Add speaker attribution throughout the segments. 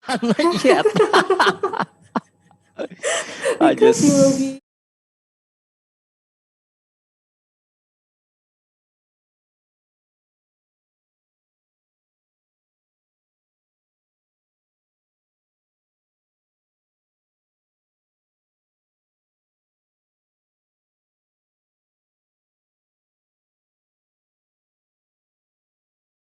Speaker 1: Not yet. I
Speaker 2: Because you will
Speaker 1: just
Speaker 2: be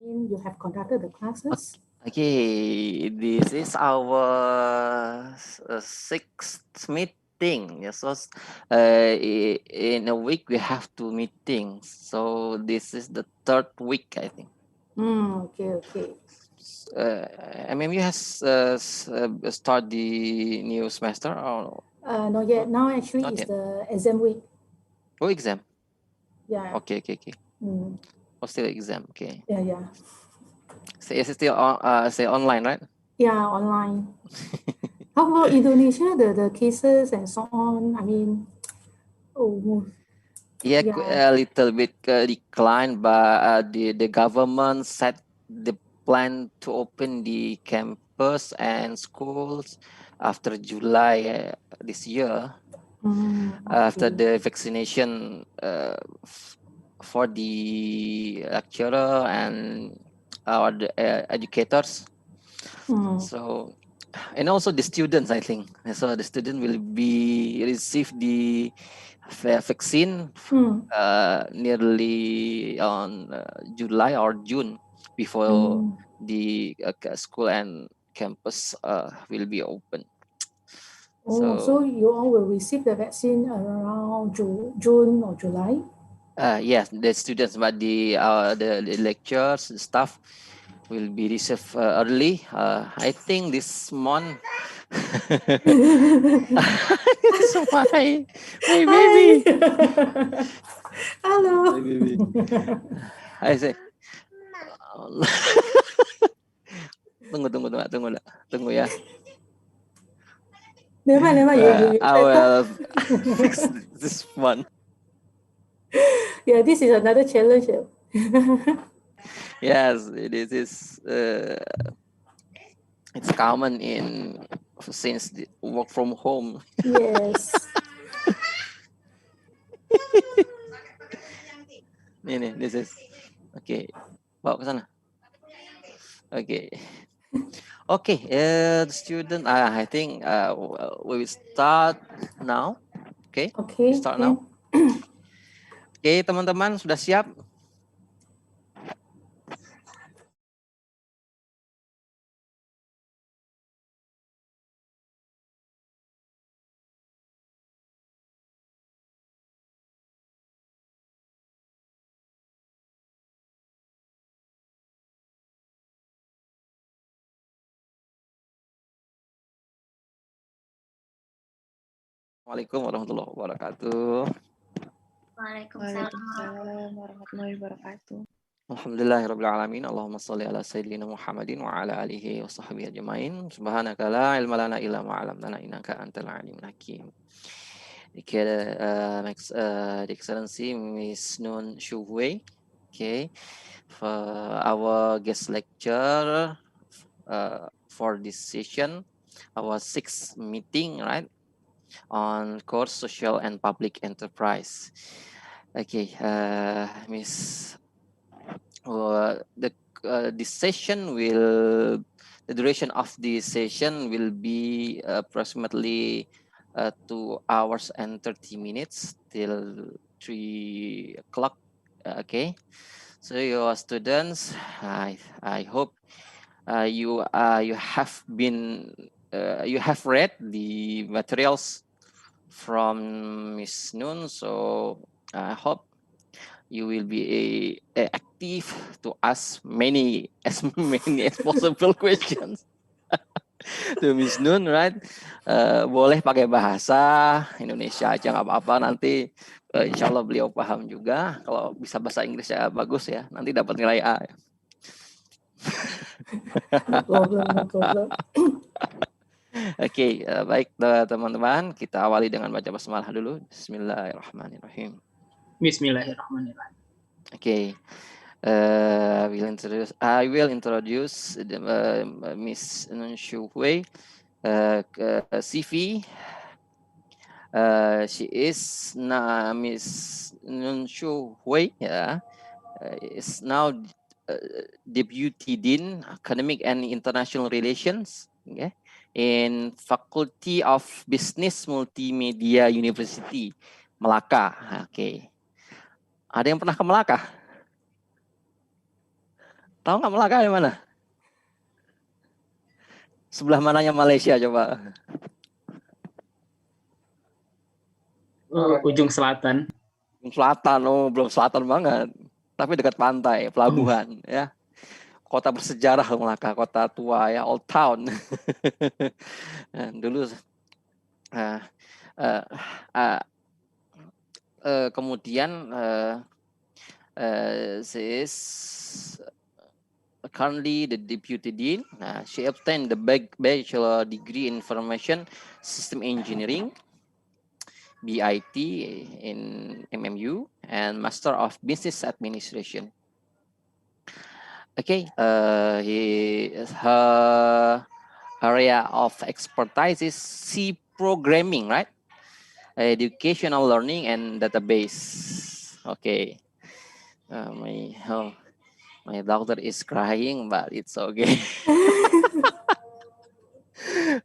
Speaker 2: you have conducted the classes.
Speaker 1: okay. This is our sixth meeting. Yeah, so in a week we have 2 meetings. So this is the third week, I think.
Speaker 2: Okay.
Speaker 1: MMU has start the new semester or
Speaker 2: Not yet. Now actually
Speaker 1: not
Speaker 2: is
Speaker 1: yet?
Speaker 2: the exam week.
Speaker 1: Oh, exam.
Speaker 2: Yeah.
Speaker 1: Okay.
Speaker 2: Mm,
Speaker 1: Oh, still exam. Okay.
Speaker 2: yeah.
Speaker 1: So it's still on, say online, right?
Speaker 2: Yeah, online. How about Indonesia? The cases and so on. I mean, oh,
Speaker 1: Yeah,
Speaker 2: yeah.
Speaker 1: a little bit declined, but the government set the plan to open the campus and schools after July this year, after
Speaker 2: Okay.
Speaker 1: the vaccination for the lecturer and our educators.
Speaker 2: Mm,
Speaker 1: So, and also the students, I think. So the student will be receive the vaccine
Speaker 2: mm,
Speaker 1: nearly on July or June before
Speaker 2: mm.
Speaker 1: the school and campus will be open.
Speaker 2: Oh, so
Speaker 1: So
Speaker 2: you all will receive the vaccine around June or July?
Speaker 1: yes, the students, but the lectures, the staff will be received early. I think this month. So my
Speaker 2: Hi.
Speaker 1: baby, my
Speaker 2: Hello.
Speaker 1: baby. I say, tunggu ya.
Speaker 2: Never mind. You
Speaker 1: I
Speaker 2: try talk.
Speaker 1: will fix this one.
Speaker 2: Yeah, this is another challenge.
Speaker 1: Yes, it is. It's common in since the work from home.
Speaker 2: Yes.
Speaker 1: Ini, this is okay. Bawa ke sana. Okay. Okay. The student. I think we will start now. Okay. We
Speaker 2: Okay,
Speaker 1: start now.
Speaker 2: can.
Speaker 1: Oke, teman-teman sudah siap? Assalamualaikum warahmatullahi wabarakatuh.
Speaker 3: Waalaikumsalam warahmatullahi wabarakatuh.
Speaker 1: Alhamdulillahirrabbilalamin. Allahumma salli ala sayyidina Muhammadin wa ala alihi wa sahbihi ajma'in. Subhanaka la ilma lana illa ma 'allamtana innaka antal alimul hakim. Okay, the Excellency Miss Nun Shwu Huey. Okay, for our guest lecture for this session, our sixth meeting, right, on course Social and Public Enterprise. Okay, Miss, this session will the duration of the session will be approximately 2 hours and 30 minutes till 3 o'clock. Okay, so your students, I hope you have been you have read the materials from Miss Noon. So I hope you will be active to ask many as many as possible questions to Miss Noon, right? Boleh pakai bahasa Indonesia aja nggak apa-apa. Nanti insya Allah beliau paham juga. Kalau bisa bahasa Inggris ya bagus ya. Nanti dapat nilai A.
Speaker 2: No problem.
Speaker 1: Oke, baik teman-teman, kita awali dengan baca basmalah dulu. Bismillahirrahmanirrahim.
Speaker 3: Bismillahirrahmanirrahim.
Speaker 1: Oke, I will introduce Miss Nun Shwu Huey, CV. She is Miss Nun Shwu Huey. Yeah, is now Deputy Dean Academic and International Relations. Okay, in Faculty of Business Multimedia University Melaka. Okay, ada yang pernah ke Melaka? Tahu nggak Melaka di mana? Sebelah mananya Malaysia coba?
Speaker 4: Ujung selatan.
Speaker 1: Ujung selatan, oh belum selatan banget. Tapi dekat pantai, pelabuhan, ya. Kota bersejarah Melaka, kota tua ya, old town. Dulu kemudian she is currently the deputy dean. She obtained the bachelor degree in information system engineering, BIT in MMU, and master of business administration. Okay, her area of expertise is C programming, right? Educational learning and database. Okay. My daughter is crying, but it's okay.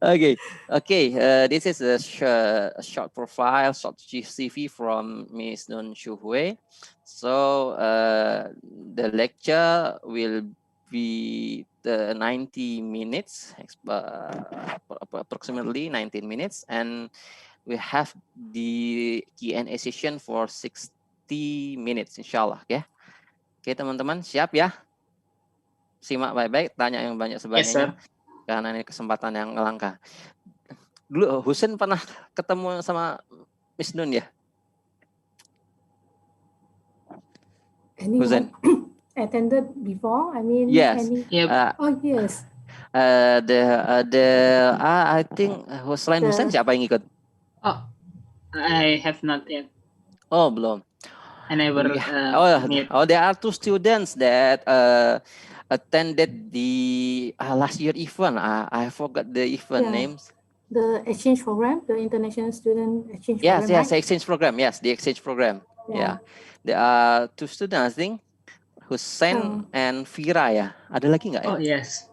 Speaker 1: Okay. This is a short profile, short CV from Miss Nun Shwu Huey. So the lecture will be 90 minutes, approximately 19 minutes, and we have the Q&A session for 60 minutes, insyaAllah. Ya. Oke, teman-teman, siap ya? Simak baik-baik, tanya yang banyak sebanyaknya.
Speaker 4: Yes,
Speaker 1: Karena ini kesempatan yang langka. Dulu Husen pernah ketemu sama Miss Nun ya? Husen
Speaker 2: attended before? I mean,
Speaker 1: yes.
Speaker 2: Oh yes.
Speaker 1: I think selain Husen siapa yang ikut?
Speaker 4: Oh, I have not yet.
Speaker 1: Oh, belum.
Speaker 4: I never meet.
Speaker 1: There are 2 students that attended the last year event. I forgot the event names.
Speaker 2: The exchange program, the international student exchange
Speaker 1: program. Yes,
Speaker 2: right?
Speaker 1: exchange program. Yes, the exchange program. Yeah. There are 2 students, I think, Hussein and Vira ya. Ada lagi nggak ya?
Speaker 4: Oh yes.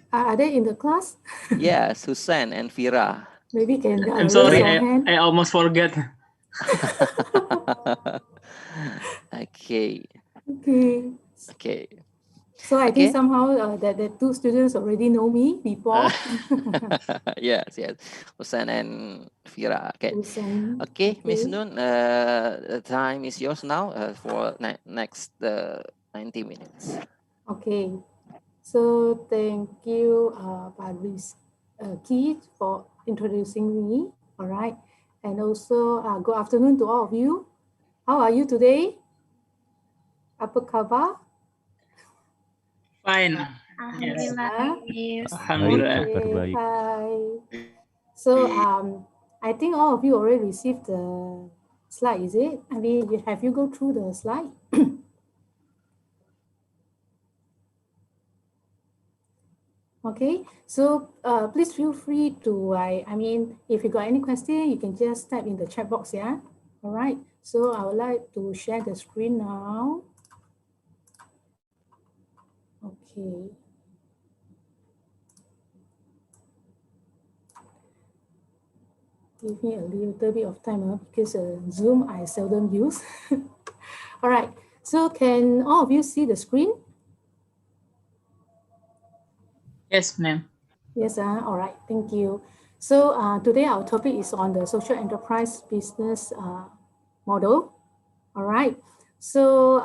Speaker 2: Are they in the class?
Speaker 1: Yes, Hussein and Vira.
Speaker 2: Maybe can.
Speaker 4: I'm sorry, I almost forget.
Speaker 1: Okay.
Speaker 2: So I think somehow that the 2 students already know me before.
Speaker 1: Yes. Hussein and Vira. Okay, Miss Nun, the time is yours now for next 90 minutes.
Speaker 2: Okay. So thank you, Pak Keith, for introducing me. All right. And also good afternoon to all of you. How are you today? Apa khabar?
Speaker 4: Fine.
Speaker 3: Alhamdulillah.
Speaker 2: Okay, hi. So I think all of you already received the slide, is it? I mean, have you go through the slide? Okay, so please feel free to, I mean, if you got any question, you can just type in the chat box, yeah? All right, so I would like to share the screen now. Okay. Give me a little bit of time because Zoom I seldom use. All right, so can all of you see the screen?
Speaker 4: Yes, ma'am.
Speaker 2: Yes, all right, thank you. So today our topic is on the social enterprise business model. All right, so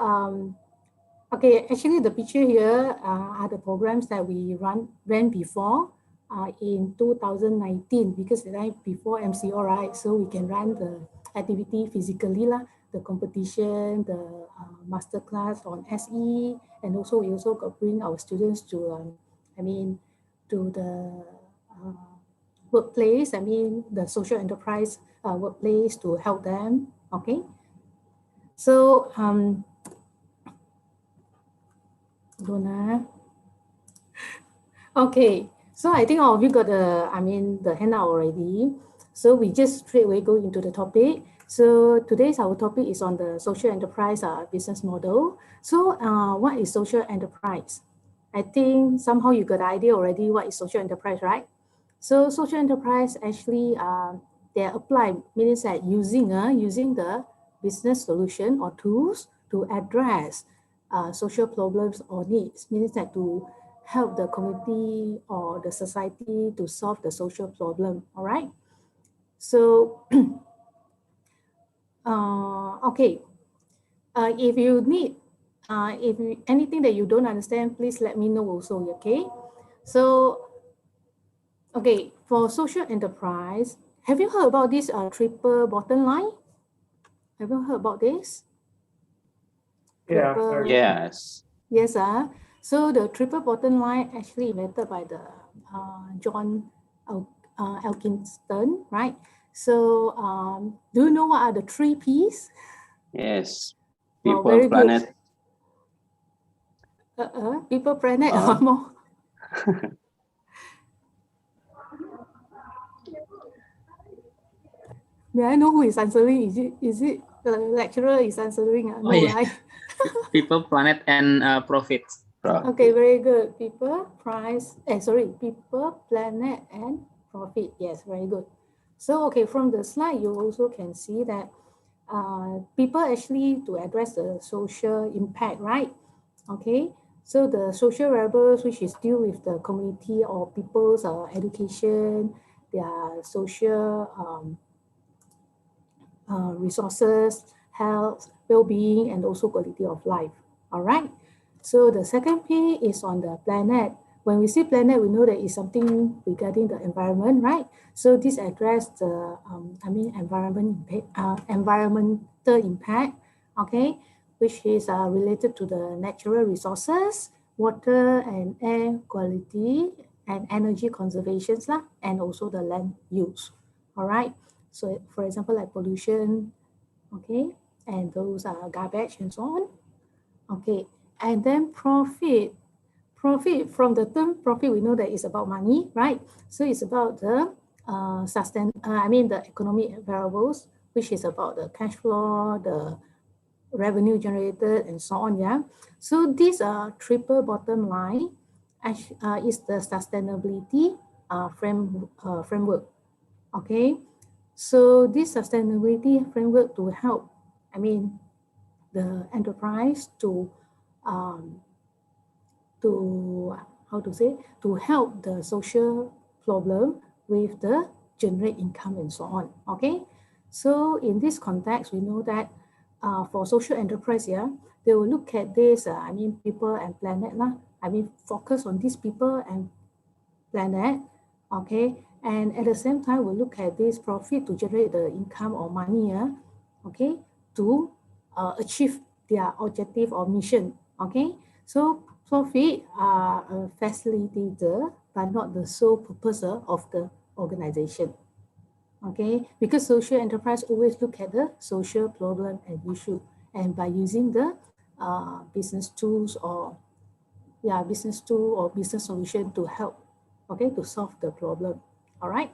Speaker 2: okay, actually the picture here are the programs that we ran before in 2019 because the night before MCO, right? So we can run the activity physically lah, the competition, the masterclass on SE, and also we also got bring our students to, to the workplace. The social enterprise workplace to help them. Okay. So Donna. Okay, so I think all of you got the handout already. So we just straight away go into the topic. So today's our topic is on the social enterprise business model. So what is social enterprise? I think somehow you got the idea already what is social enterprise, right? So social enterprise actually they apply means that using the business solution or tools to address social problems or needs, means that to help the community or the society to solve the social problem. All right. So okay, if you need anything that you don't understand, please let me know also. Okay. So okay, for social enterprise, have you heard about this triple bottom line? Have you heard about this?
Speaker 5: Yeah.
Speaker 1: Yes.
Speaker 2: Yes. So the triple bottom line actually invented by the John Elkinston, right? So do you know what are the 3 P's?
Speaker 5: Yes.
Speaker 2: Well,
Speaker 5: People,
Speaker 2: very
Speaker 5: planet.
Speaker 2: good. People, planet, more. May I know who is answering? Is it the lecturer is answering? No,
Speaker 4: yeah.
Speaker 2: right?
Speaker 4: People, planet, and profits.
Speaker 2: Okay, very good. People, planet, and profit. Yes, very good. So, okay, from the slide, you also can see that people actually to address the social impact, right? Okay, so the social variables which is deal with the community or people's education, their social resources, health, well-being, and also quality of life. All right. So the second P is on the planet. When we say planet, we know that it's something regarding the environment, right? So this address the environmental impact, okay, which is related to the natural resources, water and air quality, and energy conservations, and also the land use. All right. So for example, like pollution, okay, and those are garbage and so on. Okay, and then profit. Profit, from the term profit, we know that it's about money, right? So it's about the the economic variables, which is about the cash flow, the revenue generated, and so on. Yeah. So this triple bottom line is the sustainability framework. Okay. So this sustainability framework to help, the enterprise um, to to help the social problem with the generate income and so on. Okay, so in this context, we know that for social enterprise, yeah, they will look at this. People and planet lah. Focus on these people and planet. Okay, and at the same time, we'll look at this profit to generate the income or money. Yeah, okay, to achieve their objective or mission. Okay, so profit are a facilitator, but not the sole purpose of the organization. Okay, because social enterprise always look at the social problem and issue, and by using the business tools or business solution to help, okay, to solve the problem. All right.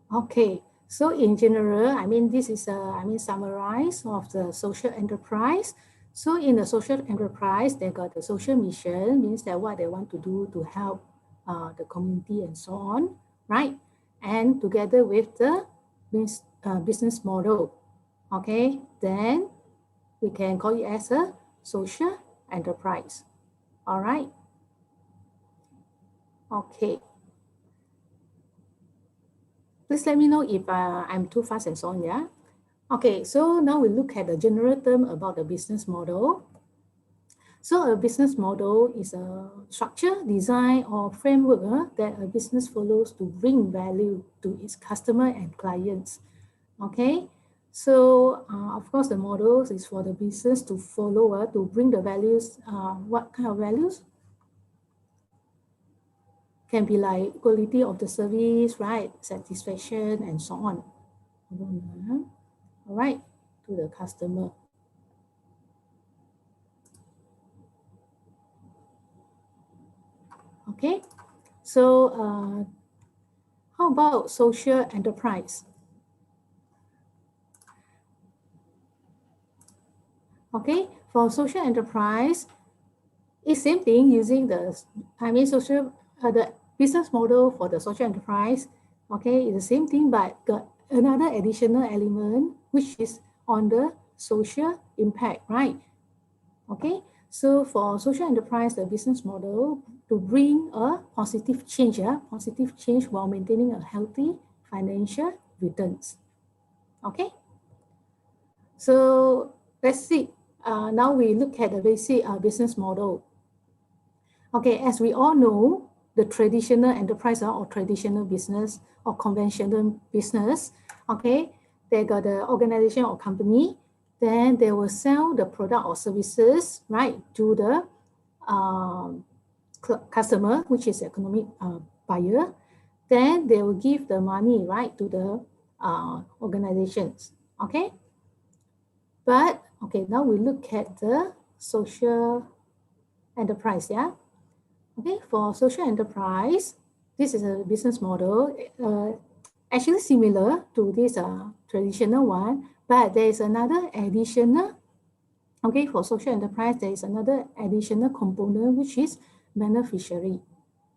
Speaker 2: Okay, so in general, this is a summarize of the social enterprise. So in the social enterprise, they got the social mission, means that what they want to do to help the community and so on, right? And together with the business model, okay, then we can call it as a social enterprise. All right. Okay. Please let me know if I'm too fast and so on, yeah? Okay, so now we look at the general term about the business model. So a business model is a structure, design, or framework that a business follows to bring value to its customer and clients. Okay, so of course the models is for the business to follow to bring the values. What kind of values? Can be like quality of the service, right? Satisfaction and so on. All right, to the customer. Okay, so how about social enterprise? Okay, for social enterprise, it's same thing using the, the business model for the social enterprise. Okay, it's the same thing, but got another additional element, which is on the social impact, right? Okay, so for social enterprise, the business model to bring a positive change, positive change while maintaining a healthy financial returns. Okay, so let's see. Now we look at the basic business model. Okay, as we all know, the traditional enterprise or traditional business or conventional business, okay, they got the organization or company, then they will sell the product or services, right, to the customer, which is economic buyer. Then they will give the money, right, to the organizations, okay? But, okay, now we look at the social enterprise, yeah? Okay, for social enterprise, this is a business model, actually similar to this traditional one, but there is another additional, okay, for social enterprise, there is another additional component, which is beneficiary.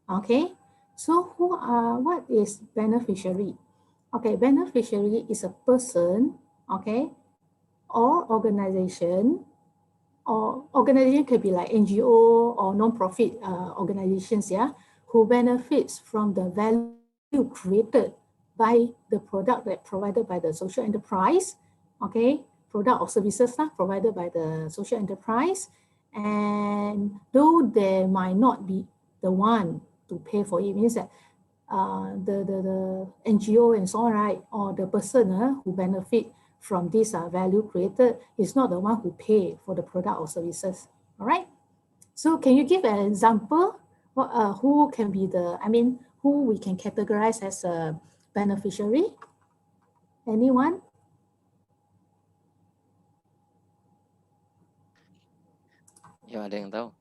Speaker 2: Okay, so what is beneficiary? Okay, beneficiary is a person, okay, or organization, or organization could be like NGO or non-profit organizations, yeah, who benefits from the value created by the product that provided by the social enterprise, okay, product or services provided by the social enterprise, and though they might not be the one to pay for it, means that the NGO and so on, right, or the person who benefit from this value created is not the one who pay for the product or services. All right. So can you give an example? Who can be the, who we can categorize as a beneficiary? Anyone?
Speaker 1: Ya, ada yang tahu.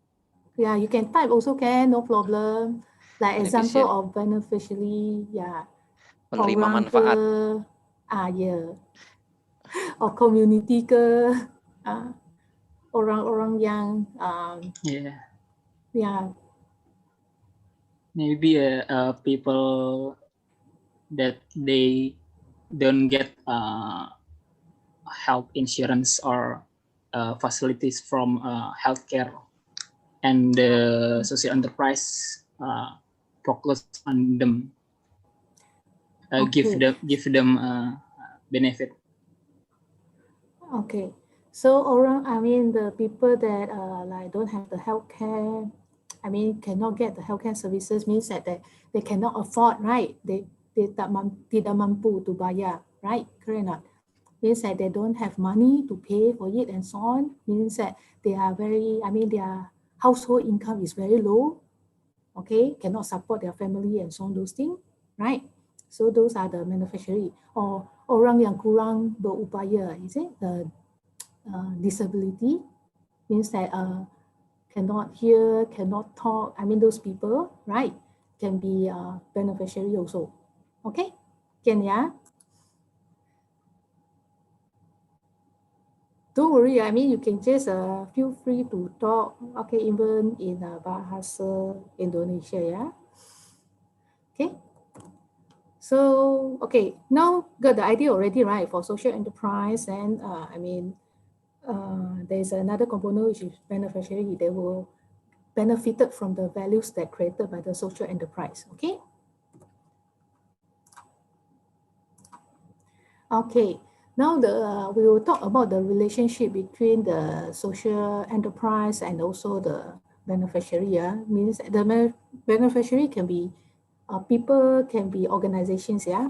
Speaker 2: Yeah, you can type also can, no problem. Like example
Speaker 1: Beneficiary.
Speaker 2: of beneficiary, yeah.
Speaker 1: Penerima manfaat.
Speaker 2: Yeah. Or community ke, orang-orang yang yeah,
Speaker 4: maybe people that they don't get health insurance or facilities from healthcare, and the social enterprise focus on them, give them benefit.
Speaker 2: Okay, so the people that like don't have the healthcare, cannot get the healthcare services, means that they cannot afford, right? They tidak mampu to bayar, right? Correct or not? Means that they don't have money to pay for it and so on. Means that they are their household income is very low. Okay, cannot support their family and so on, those things, right? So those are the beneficiary. Or orang yang kurang berupaya, is it? The disability means that cannot hear, cannot talk. Those people, right, can be beneficiary also. Okay, can, yeah? Don't worry, you can just feel free to talk, okay, even in bahasa Indonesia, yeah? Okay. So, okay, now got the idea already, right, for social enterprise, and there's another component which is beneficiary. They will benefited from the values that created by the social enterprise, okay? Okay, now we will talk about the relationship between the social enterprise and also the beneficiary, yeah? Means the beneficiary can be people, can be organizations, yeah?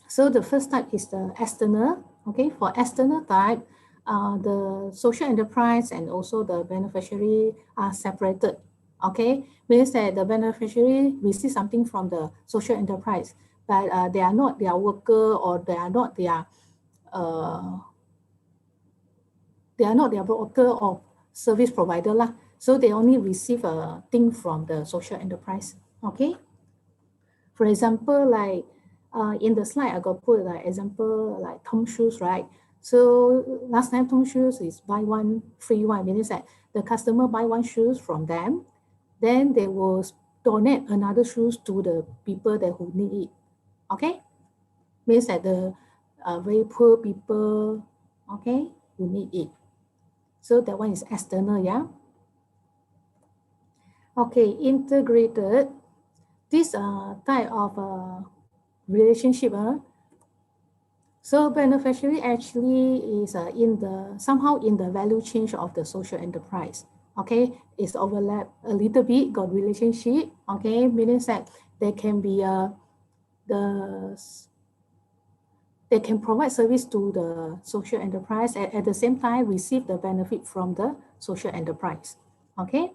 Speaker 2: So the first type is the external. Okay, for external type, the social enterprise and also the beneficiary are separated. Okay, means that the beneficiary receive something from the social enterprise, but they are not their worker, or they are not their broker or service provider lah. So they only receive a thing from the social enterprise. Okay. For example, like in the slide, I got put like example like Tom Shoes, right? So last time Tom Shoes is buy one free one, meaning that the customer buy one shoes from them, then they will donate another shoes to the people that who need it. Okay, means that the very poor people, okay, who need it. So that one is external, yeah. Okay, integrated. This type of relationship, so beneficiary actually is in the somehow in the value chain of the social enterprise. Okay, it's overlap a little bit, got relationship. Okay, meaning that they can be they can provide service to the social enterprise and at the same time receive the benefit from the social enterprise. Okay.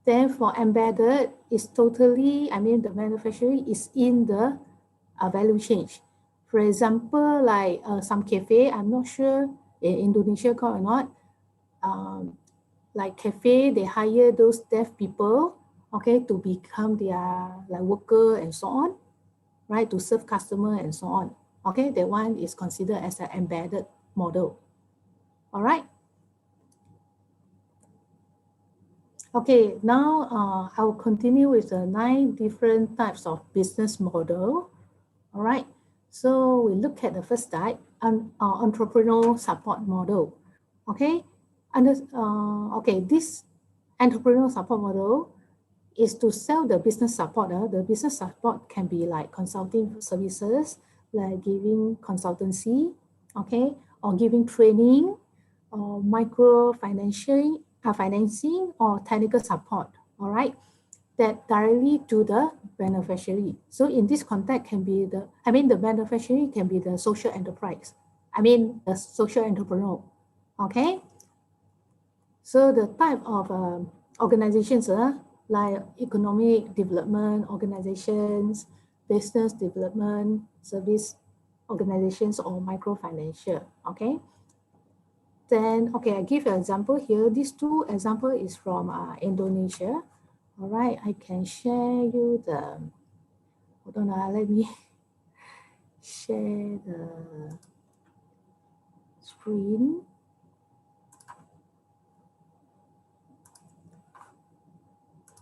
Speaker 2: Then for embedded, it's totally, I mean, the beneficiary is in the value chain. For example, like some cafe, I'm not sure in Indonesia or not, like cafe, they hire those deaf people, okay, to become their like worker and so on, right, to serve customer and so on. Okay, that one is considered as an embedded model. All right. Okay, now I will continue with the 9 different types of business model. All right, so we look at the first type, entrepreneurial support model. Okay, okay, this entrepreneurial support model is to sell the business support. The business support can be like consulting services, like giving consultancy, okay, or giving training, or micro financing, or technical support. All right, that directly to the beneficiary. So in this context can be the, I mean the beneficiary can be the social enterprise. I mean the social entrepreneur. Okay. So the type of organizations like economic development organizations, business development, service organizations, or microfinancial. Okay. Then, okay, I give you an example here. These 2 example is from Indonesia. All right, I can share you the, hold on, let me share the screen.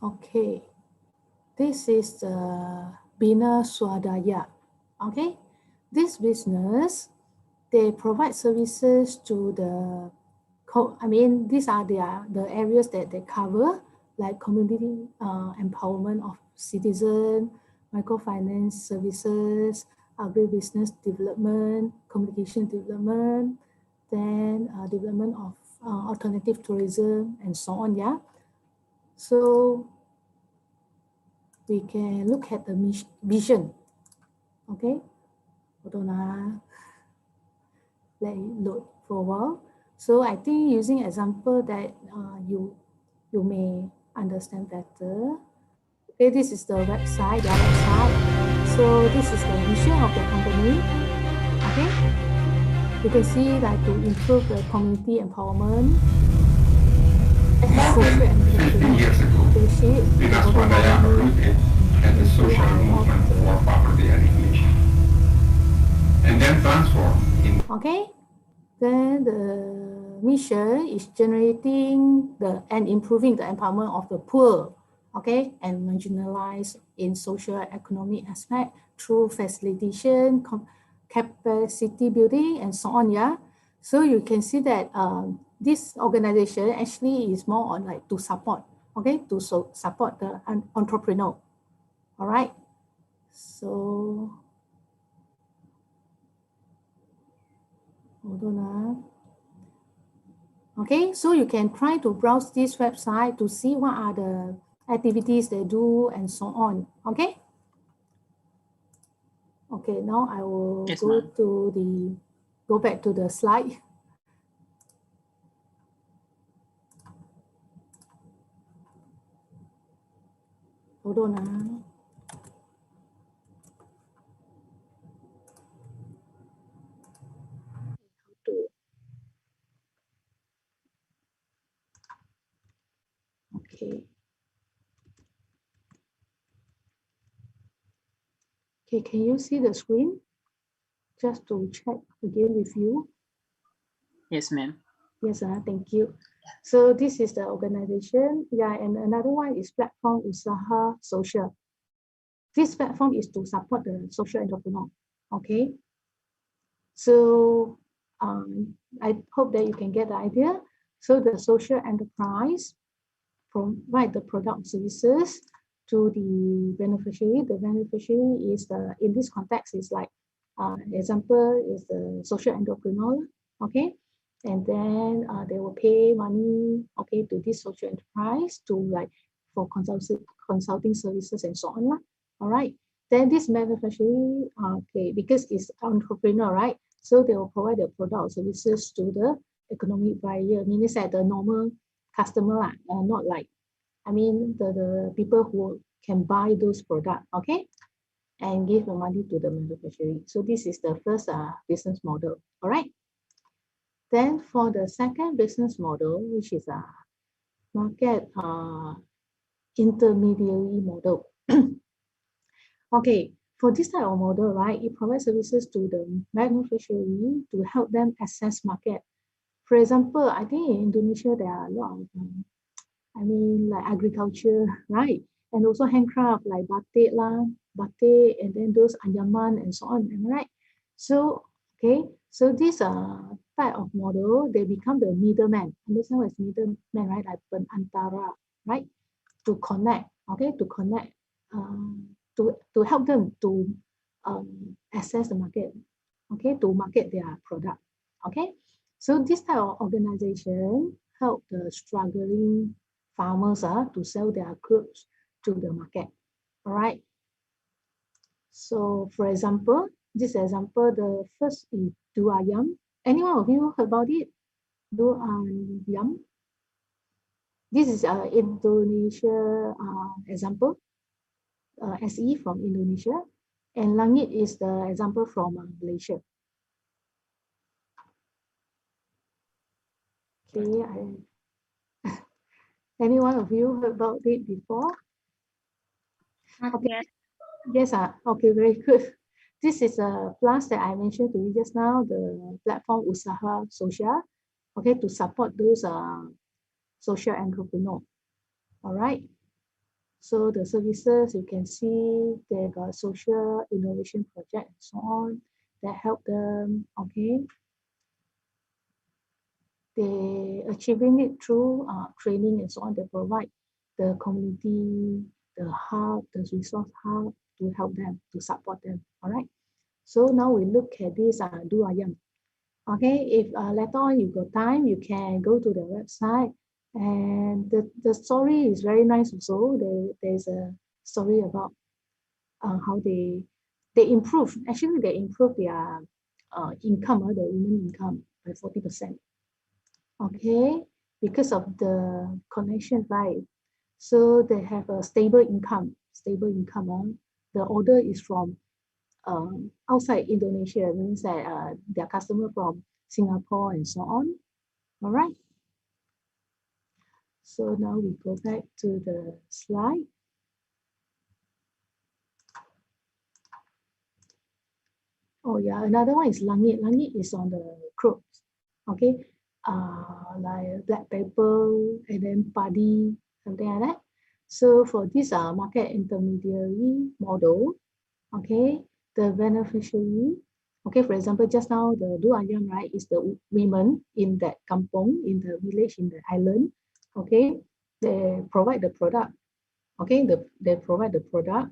Speaker 2: Okay, this is the Bina Swadaya. Okay, this business, they provide services to the, I mean, these are the areas that they cover, like community empowerment of citizens, microfinance services, agribusiness development, communication development, then development of alternative tourism, and so on, yeah. So we can look at the vision, okay? Hold on, let it load for a while. So I think using example that you may understand better. Okay, this is the website, their website. So this is the vision of the company. Okay, you can see that to improve the community empowerment and social entrepreneurship,
Speaker 6: and the social movement for poverty alleviation. And then transform in.
Speaker 2: Okay, then the mission is generating and improving the empowerment of the poor, okay, and marginalized in social economic aspect through facilitation, capacity building, and so on, yeah. So you can see that this organization actually is more on like to support, okay, to support the entrepreneur, all right. So hold on. Okay, so you can try to browse this website to see what are the activities they do and so on. Okay. Okay, now I will go back to the slide. Hold on. Okay, can you see the screen? Just to check again with you.
Speaker 4: Yes, ma'am.
Speaker 2: Yes, thank you. So this is the organization. Yeah, and another one is platform Usaha Social. This platform is to support the social entrepreneur. Okay. So I hope that you can get the idea. So the social enterprise provide the product services to the beneficiary. The beneficiary is in this context is like example is the social entrepreneur. Okay. And then they will pay money, okay, to this social enterprise to like for consulting services and so on. All right. Then this beneficiary, okay, because it's entrepreneur, right? So they will provide their product or services to the economic buyer, meaning that the normal customer, not like, I mean, the people who can buy those products, okay, and give the money to the beneficiary. So this is the first business model. All right. Then for the second business model, which is a market intermediary model. Okay, for this type of model, right, it provides services to the beneficiary to help them access market. For example, I think in Indonesia, there are a lot of, I mean, like agriculture, right? And also handcraft like batik, and then those anyaman and so on, right? So, okay, so this type of model, they become the middleman. Understand what is middleman, right? Like penantara, right? To connect, okay, to connect, to help them to access the market, okay, to market their product, okay. So this type of organization help the struggling farmers to sell their goods to the market. All right. So for example, this example, the first is Du Ayam. Anyone of you heard about it? Du Ayam. This is Indonesia example, SE from Indonesia, and Langit is the example from Malaysia. Okay, any one of you heard about it before? Okay. Yes, okay, very good. This is a plus that I mentioned to you just now, the platform Usaha Sosial, okay, to support those social entrepreneur. All right. So the services you can see they got social innovation project and so on that help them. Okay. They achieving it through training and so on. They provide the community, the hub, the resource hub to help them, to support them. All right. So now we look at this Du Ayam. Okay, if later on you got time, you can go to the website. And the story is very nice also. There's a story about how they improve. Actually, they improve their income, the women income by 40%. Okay, because of the connection, right? So they have a stable income. The order is from outside Indonesia, means that their customer from Singapore and so on. All right. So now we go back to the slide. Oh yeah, another one is Langit. Langit is on the crops. Okay. Like black pepper and then paddy, something like that. So for this market intermediary model, okay, the beneficiary, okay, for example, just now the Du Ayam, right, is the women in that kampong, in the village, in the island, okay, they provide the product, okay, they provide the product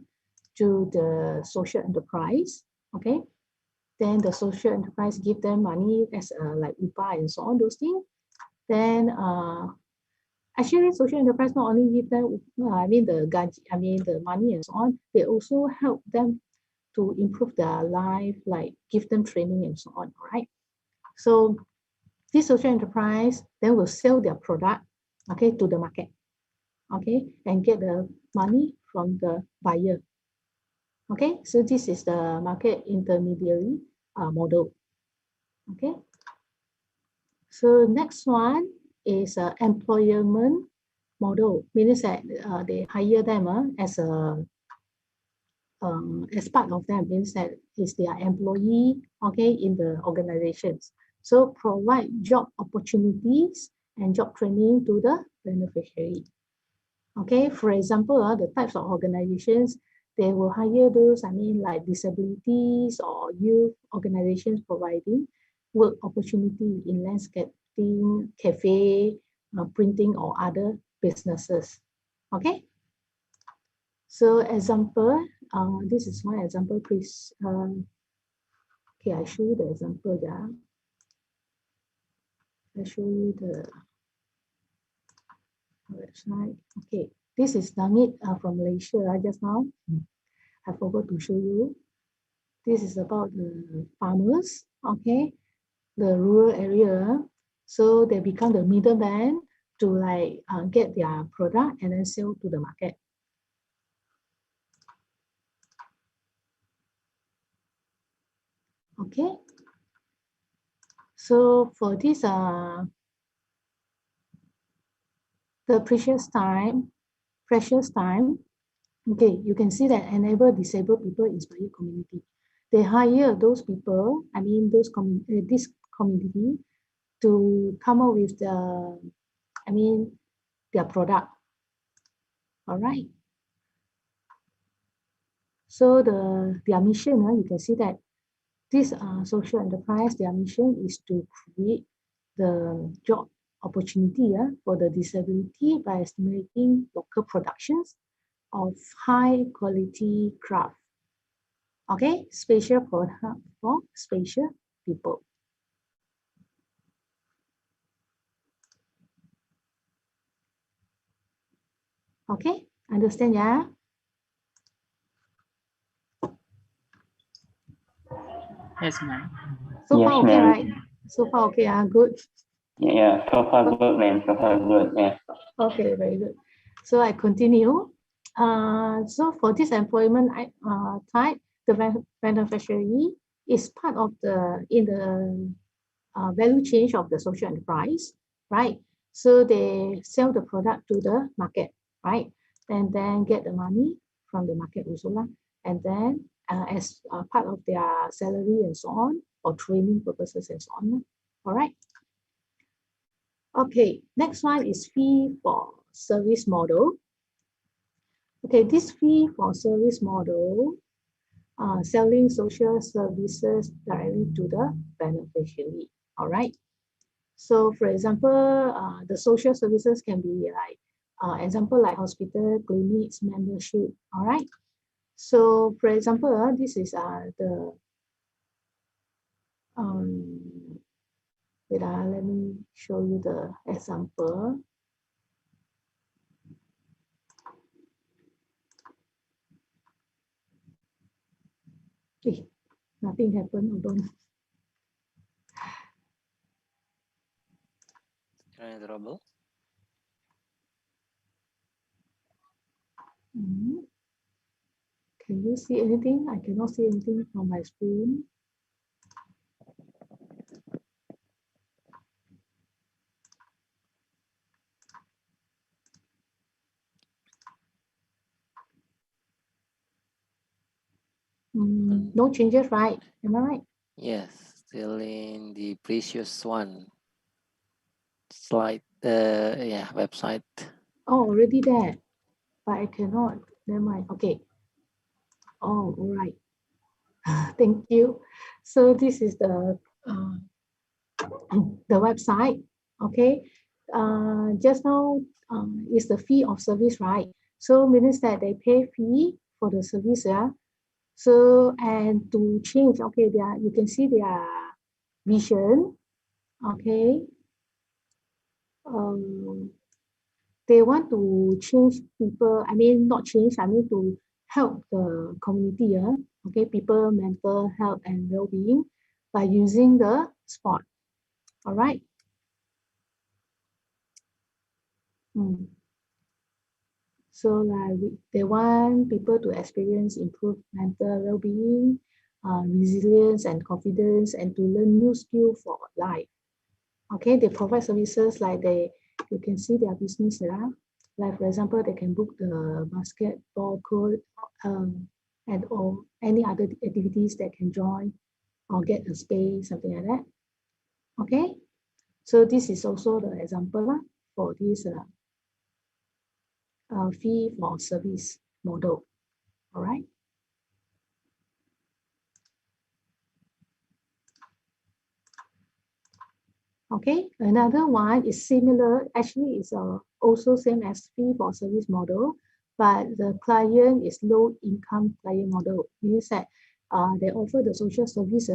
Speaker 2: to the social enterprise, okay, then the social enterprise give them money as like upah and so on, those things. Then actually social enterprise not only give them the money and so on, they also help them to improve their life, like give them training and so on. All right. So this social enterprise then will sell their product, okay, to the market, okay, and get the money from the buyer. Okay, so this is the market intermediary model. Okay. So next one is employment model, meaning that they hire them as a as part of that means that is their employee, okay, in the organizations. So provide job opportunities and job training to the beneficiary. Okay, for example, the types of organizations, they will hire those, like disabilities or youth organizations providing work opportunity in landscaping, cafe, printing or other businesses. Okay. So example, this is one example, please. Okay, I show you the example, yeah. I show you the website. Okay, this is Nangit from Malaysia just now. I forgot to show you. This is about the farmers, okay, the rural area. So they become the middleman to like get their product and then sell to the market. Okay. So for this, the precious time, okay, you can see that enable disabled people inspire community. They hire those people, this community to come up with the, their product. All right. So their mission, you can see that this social enterprise, their mission is to create the job opportunity for the disability by stimulating local productions of high quality craft. Okay, spatial product for spatial people. Okay, understand, yeah?
Speaker 4: Yes, ma'am.
Speaker 2: So
Speaker 5: Yes,
Speaker 2: far okay,
Speaker 5: ma'am.
Speaker 2: right? So far okay, good.
Speaker 5: Yeah, so far good, ma'am. So far good, yeah.
Speaker 2: Okay, very good. So I continue. So for this employment type, the beneficiary is part of in the value chain of the social enterprise, right? So they sell the product to the market, right? And then get the money from the market also, and then as part of their salary and so on, for training purposes and so on. All right. Okay, next one is fee for service model. Okay, this fee for service model, selling social services directly to the beneficiary. All right. So for example, the social services can be like, example like hospital, clinics, membership. All right. So for example, this is the, wait, let me show you the example. Nothing happened, hold on.
Speaker 1: Any trouble?
Speaker 2: Can you see anything? I cannot see anything from my screen. No changes, right? Am I right?
Speaker 1: Yes, still in the previous one. Slide, yeah, website.
Speaker 2: Oh, already there, but I cannot. Never mind. Okay. Oh, all right. Thank you. So this is the the website. Okay. Just now is the fee of service, right? So means that they pay fee for the service, yeah. So and to change, okay, you can see their vision. Okay. They want to change people, not change, to help the community, okay, people mental health and well-being by using the sport. All right. So like they want people to experience improved mental well-being, resilience and confidence, and to learn new skills for life. Okay, they provide services like you can see their business there. Like for example, they can book the basketball court, and or any other activities that can join or get a space, something like that. Okay, so this is also the example for this fee for service model. All right. Okay, another one is similar. Actually, it's also same as fee for service model, but the client is low income client model. Means that they offer the social service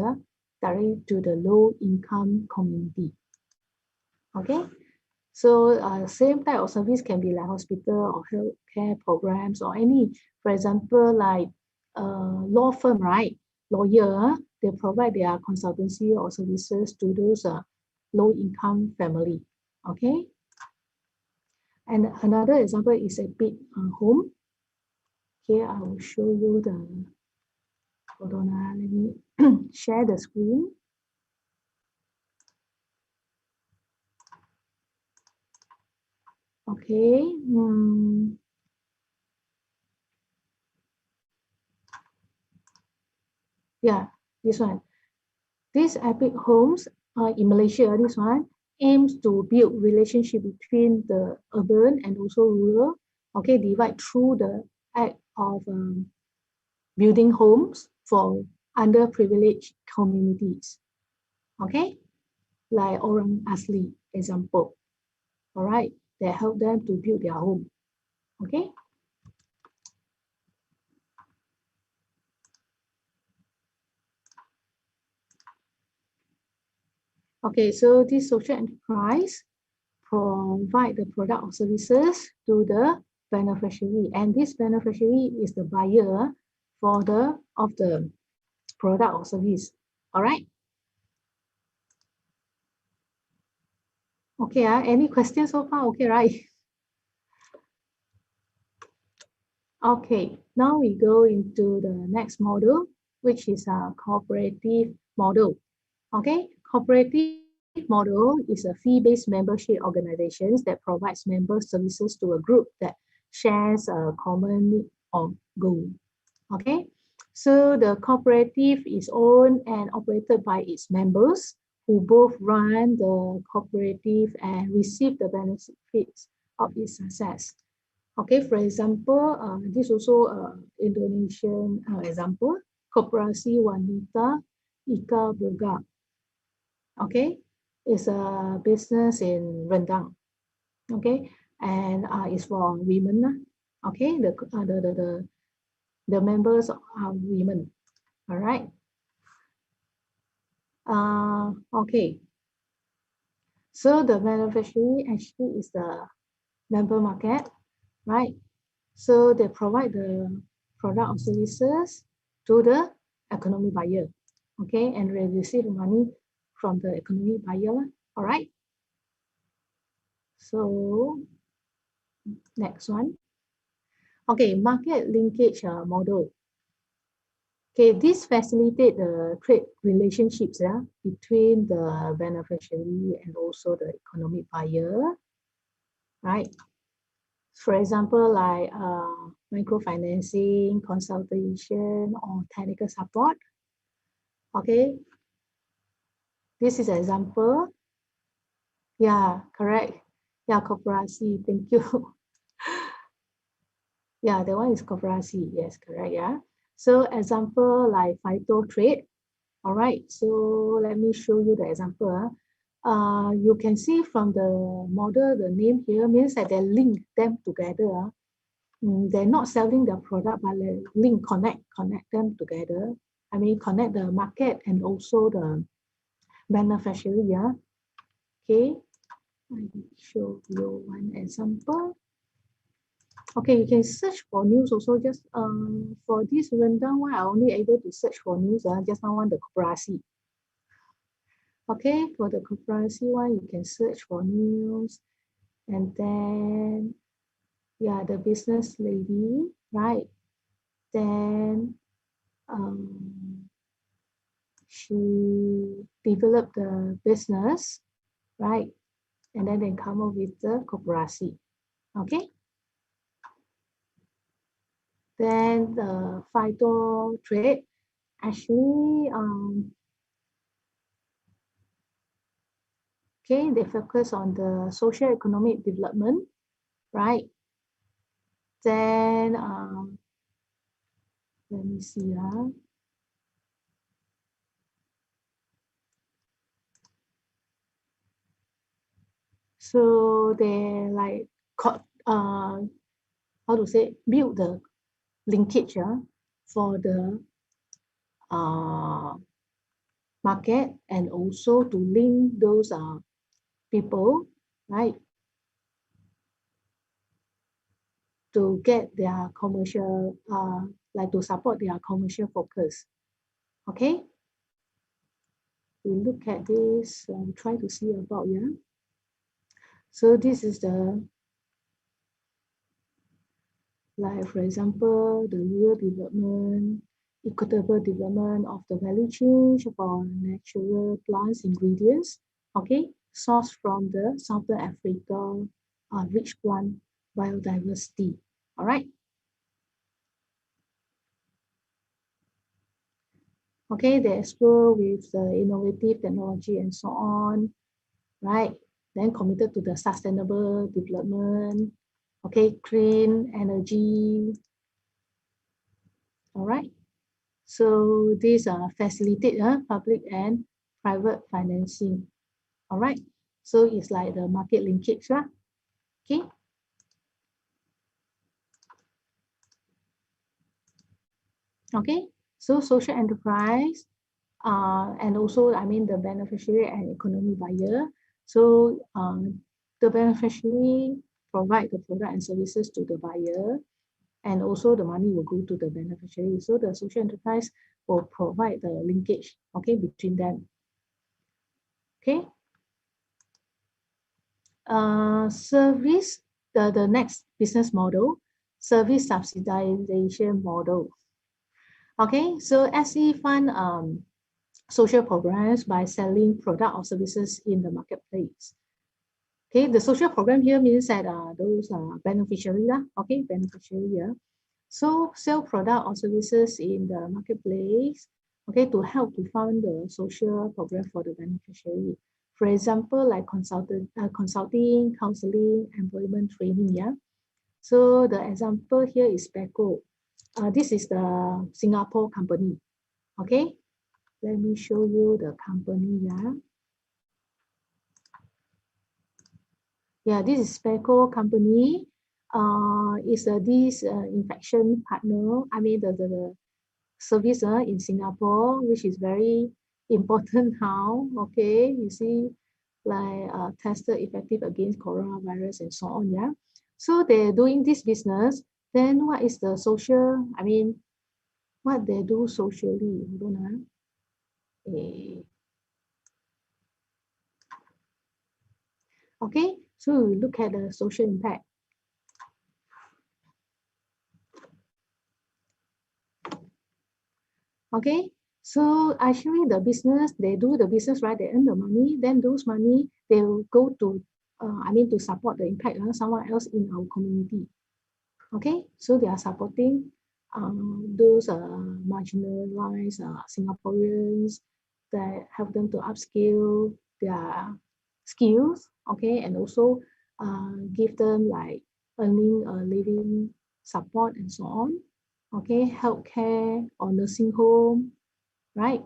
Speaker 2: directly to the low income community. Okay, so same type of service can be like hospital or healthcare programs or any, for example, like law firm, right? Lawyer, they provide their consultancy or services to those low income family. Okay. And another example is a big home. Here I will show you the, hold on, let me share the screen. Okay. Yeah, this one. These epic homes in Malaysia, this one aims to build relationship between the urban and also rural. Okay, divide through the act of building homes for underprivileged communities. Okay, like Orang Asli example. All right, they help them to build their home. Okay. Okay, so this social enterprise provide the product or services to the beneficiary, and this beneficiary is the buyer for the product or service. All right. Okay, any questions so far? Okay, right. Okay, now we go into the next model, which is a cooperative model. Okay, cooperative model is a fee-based membership organizations that provides member services to a group that shares a common need or goal. Okay, so the cooperative is owned and operated by its members who both run the cooperative and receive the benefits of its success. Okay, for example, this also Indonesian example, Koperasi Wanita Ika Boga. Okay, it's a business in Rendang. Okay, and it's for women. Okay, the members are women. All right. Okay. So the beneficiary actually is the member market, right? So they provide the product or services to the economy buyer, okay, and they receive money from the economy buyer. All right. So next one. Okay, market linkage model. Okay, this facilitate the trade relationships between the beneficiary and also the economic buyer, right? For example, like microfinancing, consultation, or technical support. Okay, this is an example. Yeah, correct. Yeah, Koperasi, thank you. Yeah, that one is Koperasi. Yes, correct. Yeah. So example like phyto trade. All right. So let me show you the example. You can see from the model, the name here means that they link them together. They're not selling their product, but they link, connect them together. I mean, connect the market and also the beneficiary. Yeah. Okay. I will show you one example. Okay, you can search for news also. Just for this Rendang one, I only able to search for news. Just now one the Koperasi. Okay, for the Koperasi one, you can search for news, and then yeah, the business lady, right? Then she developed the business, right? And then come up with the Koperasi. Okay. Then the phyto trade, actually, okay, they focus on the social economic development, right? Then, let me see. So they like, how to say, build the linkage for the market, and also to link those people, right, to get their commercial, like to support their commercial focus. Okay, we look at this and try to see about, yeah. So this is the, like for example, the rural development, equitable development of the value chain for natural plants ingredients, okay, sourced from the Southern Africa rich plant biodiversity. All right. Okay, they explore with the innovative technology and so on, right? Then committed to the sustainable development, okay, clean energy. All right. So these are facilitate public and private financing. All right. So it's like the market linkage, okay. Okay. So social enterprise, and also I mean the beneficiary and economy buyer. So the beneficiary provide the product and services to the buyer, and also the money will go to the beneficiary. So the social enterprise will provide the linkage, okay, between them. Okay. Service, the next business model, service subsidization model. Okay, so SE fund social programs by selling product or services in the marketplace. Okay, the social program here means that those are beneficiary, okay, beneficiary here. So sell product or services in the marketplace, okay, to help to fund the social program for the beneficiary. For example, like consulting, counseling, employment training, yeah. So the example here is Beko. This is the Singapore company, okay. Let me show you the company, yeah. Yeah, this is Beko company. Is this infection partner, I mean the service in Singapore, which is very important now. Okay, you see, like tested effective against coronavirus and so on. Yeah, so they're doing this business. Then what is the social? I mean, what they do socially? Hold on. Okay, so we look at the social impact. Okay, so actually the business, they do the business, right? They earn the money, then those money, they will go to, I mean, to support the impact of someone else in our community. Okay, so they are supporting those marginalized Singaporeans, that help them to upskill their skills, okay, and also give them like earning a living support and so on. Okay, healthcare or nursing home, right?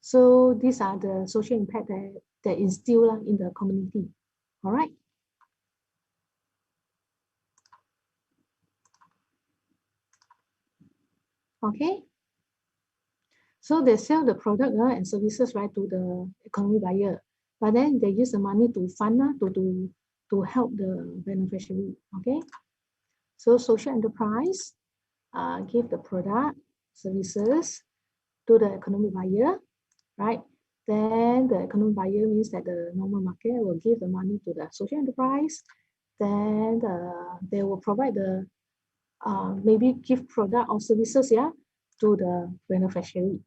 Speaker 2: So these are the social impact that instill in the community. All right. Okay. So they sell the product and services, right, to the economy buyer, but then they use the money to fund to help the beneficiary. Okay. So social enterprise give the product services to the economy buyer, right? Then the economic buyer means that the normal market will give the money to the social enterprise. Then they will provide the maybe give product or services, yeah, to the beneficiary.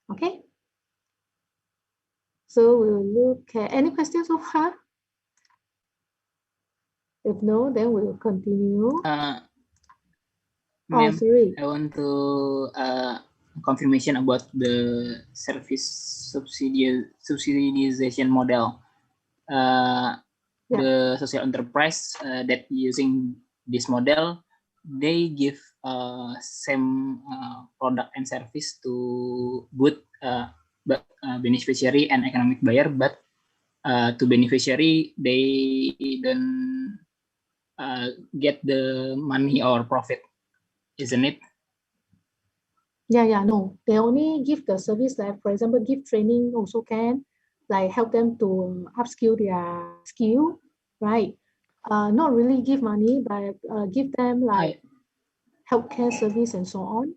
Speaker 2: Okay. So we'll look at any questions so far. If no, then we'll continue. Oh,
Speaker 4: Ma'am,
Speaker 2: sorry.
Speaker 4: I want to confirmation about the service subsidization model.
Speaker 2: Yeah.
Speaker 4: The social enterprise that using this model, they give same product and service to both beneficiary and economic buyer, but to beneficiary they don't get the money or profit, isn't it?
Speaker 2: Yeah, no. They only give the service, like for example, give training also can, like help them to upskill their skill, right? Not really give money, but give them like healthcare service and so on.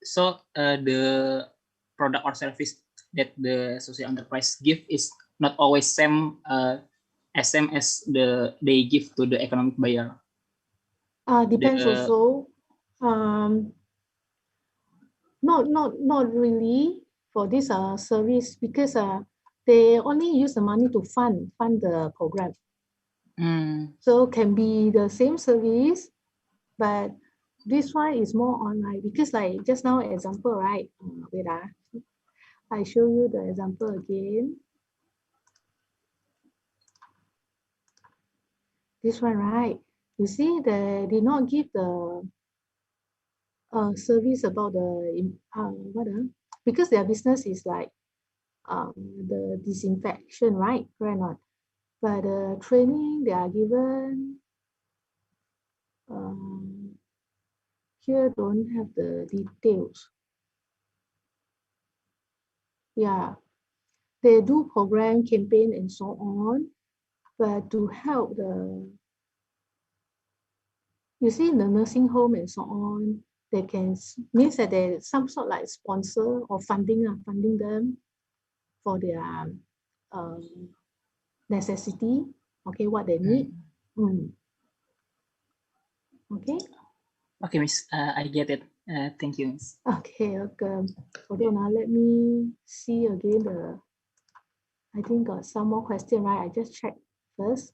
Speaker 4: So the product or service that the social enterprise give is not always same as they give to the economic buyer.
Speaker 2: Depends also. Not really for this service, because they only use the money to fund the program. So can be the same service, but this one is more on like, because like just now example, right? Wait, I show you the example again. This one, right? You see, they did not give the service about the because their business is like the disinfection, right? Correct or not? But the training they are given, here don't have the details. Yeah, they do program, campaign, and so on, but to help you see, in the nursing home and so on, they can, means that they some sort like sponsor or funding them for their necessity, okay, what they need. Okay.
Speaker 4: Okay, Miss, I get it. Thank you, Miss.
Speaker 2: Okay. Hold on, let me see again I think got some more question, right? I just check first.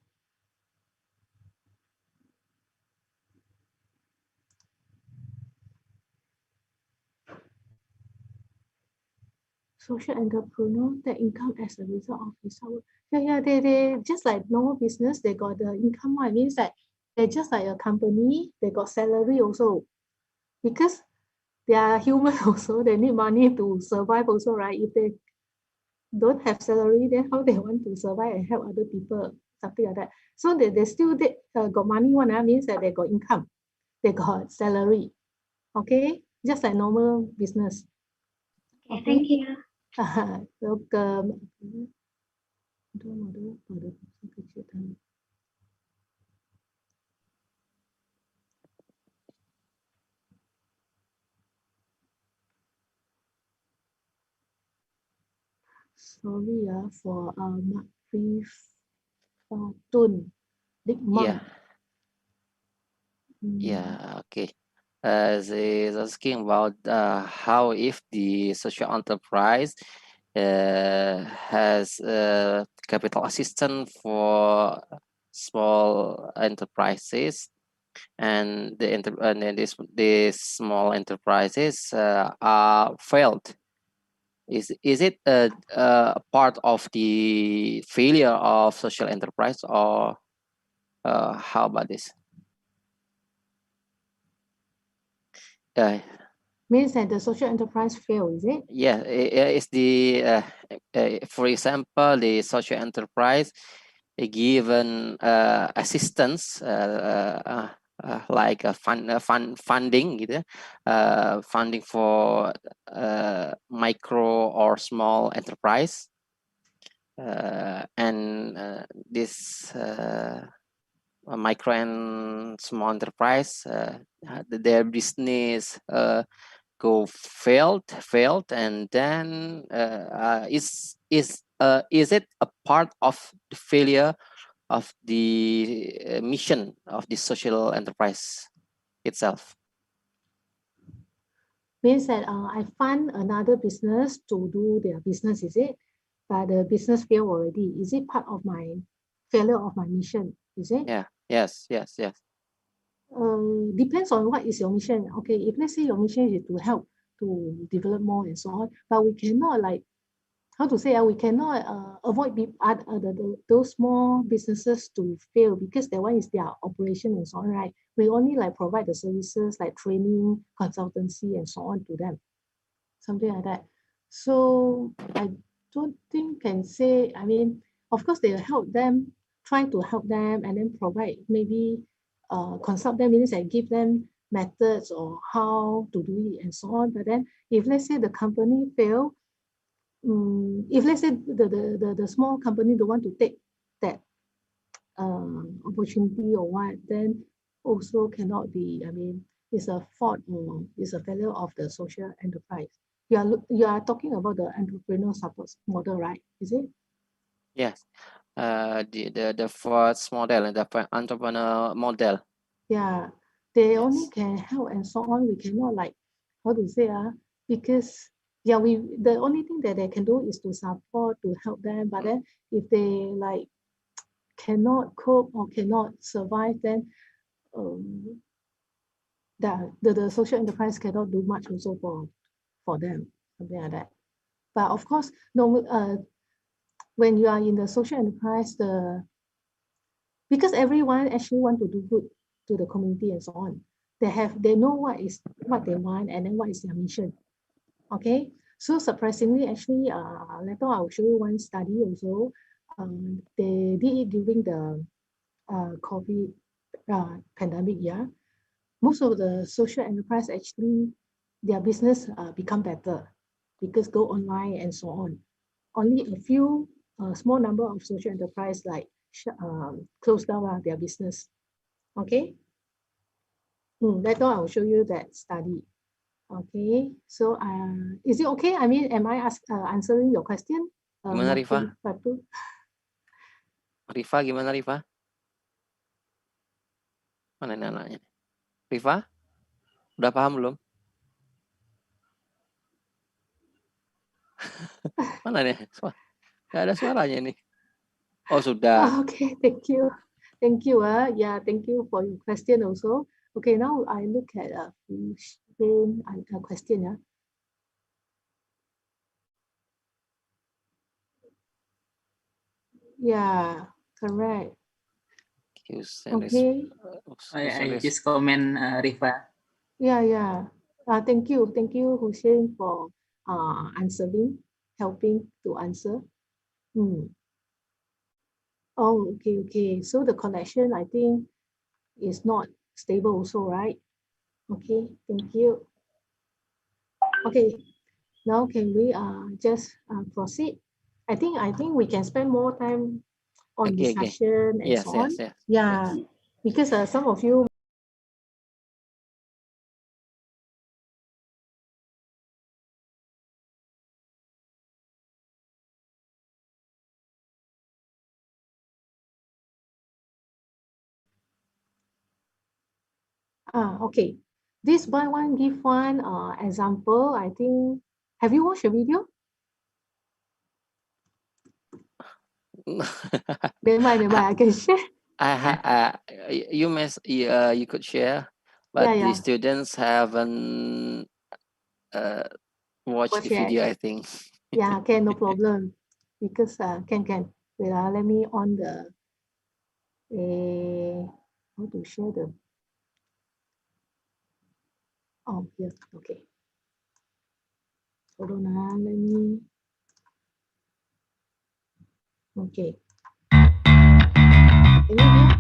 Speaker 2: Social entrepreneur, that income as a result of his hard work. Yeah, they just like normal business, they got the income. What it means that they're just like a company, they got salary also. Because they are human also, they need money to survive also, right? If they don't have salary, then how they want to survive and help other people, something like that. So they still got money. One means that they got income, they got salary. Okay, just like normal business.
Speaker 7: Okay, thank you.
Speaker 2: Welcome. Sorry for Tun.
Speaker 1: Yeah. Yeah, okay. They is asking about how if the social enterprise has capital assistance for small enterprises, and and then these small enterprises are failed. Is it a part of the failure of social enterprise, or how about this?
Speaker 2: Means that the social enterprise fail, is it?
Speaker 1: Yeah, it's the for example, the social enterprise given assistance like a funding gitu, funding for micro or small enterprise, and this micro and small enterprise, their business go failed, and then is it a part of the failure of the mission of the social enterprise itself?
Speaker 2: Means that I fund another business to do their business, is it? But the business fail already. Is it part of my failure of my mission? Is it?
Speaker 1: Yeah. Yes.
Speaker 2: depends on what is your mission. Okay, if let's say your mission is to help to develop more and so on, but we cannot like, how to say, we cannot avoid those small businesses to fail, because that one is their operation and so on, right? We only like provide the services like training, consultancy and so on to them, something like that. So I don't think can say, I mean, of course they help them, try to help them and then provide maybe consult them, means I give them methods or how to do it and so on. But then if let's say the company fail, if let's say the small company don't want to take that opportunity or what, then also cannot be, I mean, it's a fault or it's a failure of the social enterprise. You are talking about the entrepreneurial support model, right? Is it?
Speaker 1: Yes. The first model and the entrepreneur model.
Speaker 2: Yeah, they only
Speaker 1: Yes.
Speaker 2: can help and so on. We cannot like, how to say, because yeah, the only thing that they can do is to support, to help them. But then if they like cannot cope or cannot survive, then the social enterprise cannot do much also for them, something like that. But of course, no, when you are in the social enterprise, because everyone actually want to do good to the community and so on. They know what they want and then what is their mission. Okay, so surprisingly, actually, later I will show you one study also. They did it during the COVID pandemic year. Most of the social enterprise actually, their business become better because go online and so on. Only a few small number of social enterprise like close down their business. Okay. Later I will show you that study. Okay. So is it okay? I mean, am I answering your question?
Speaker 1: Gimana Rifa?
Speaker 2: Batu?
Speaker 1: Rifa gimana Rifa? Mana ini anaknya? Rifa? Udah paham belum? Mana nih? Gak ada suaranya nih. Oh, sudah.
Speaker 2: Okay, thank you. Thank you. Yeah, thank you for your question also. Okay, now I look at a question. Yeah, correct. Okay.
Speaker 4: I just comment, Rifa.
Speaker 2: Yeah. Thank you, Hussein, for answering, helping to answer. Oh, okay. So the connection, I think, is not stable also, right? Okay, thank you. Okay, now can we just proceed? I think we can spend more time on discussion and so on.
Speaker 1: Yes.
Speaker 2: Yeah, because some of you. Okay. This buy one, give one example, I think, have you watched the video? Never mind, I can share.
Speaker 1: You could share, but
Speaker 2: Yeah.
Speaker 1: the students haven't watched the video, I think.
Speaker 2: Yeah, okay, no problem. Because can. Wait, let me on the how to share the. Oh, here, okay. Hold on, let me. Okay. Can you hear?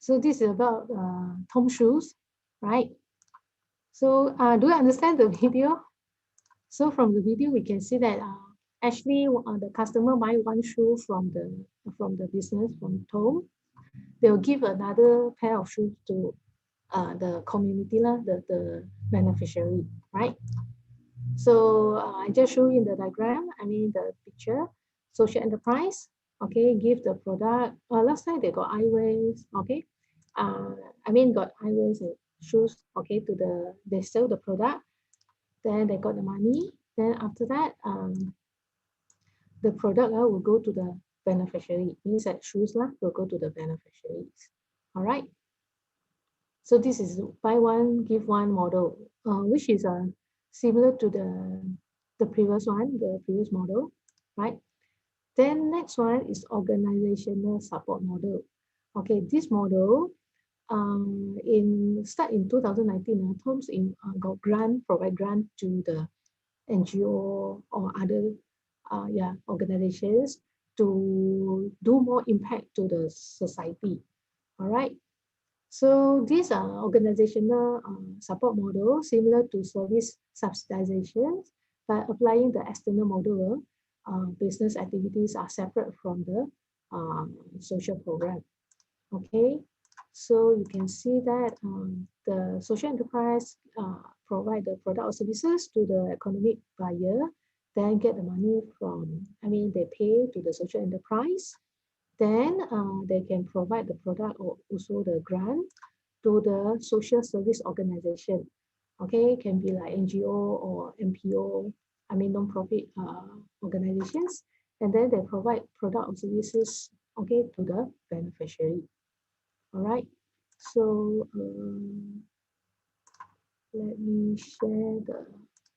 Speaker 2: So this is about Tom shoes, right? So do you understand the video? So from the video, we can see that actually the customer buy one shoe from the business from Tom. They'll give another pair of shoes to the community, the beneficiary, right? So I just show you in the diagram, I mean the picture, social enterprise, okay, give the product. Last time they got eyewears, okay. I mean got eyewears and shoes, okay, they sell the product, then they got the money. Then after that, the product will go to the beneficiary. Means that shoes will go to the beneficiaries. All right. So this is buy one, give one model, which is similar to the previous one, the previous model, right? Then next one is organizational support model. Okay, this model start in 2019, Tom's got provide grant to the NGO or other organizations to do more impact to the society. All right. So these are organizational support model similar to service subsidization. By applying the external model, business activities are separate from the social program. Okay, so you can see that the social enterprise provide the product or services to the economic buyer, then get the money from, they pay to the social enterprise, then they can provide the product or also the grant to the social service organization. Okay, can be like NGO or NPO, non-profit organizations, and then they provide product or services, okay, to the beneficiary. All right, so let me share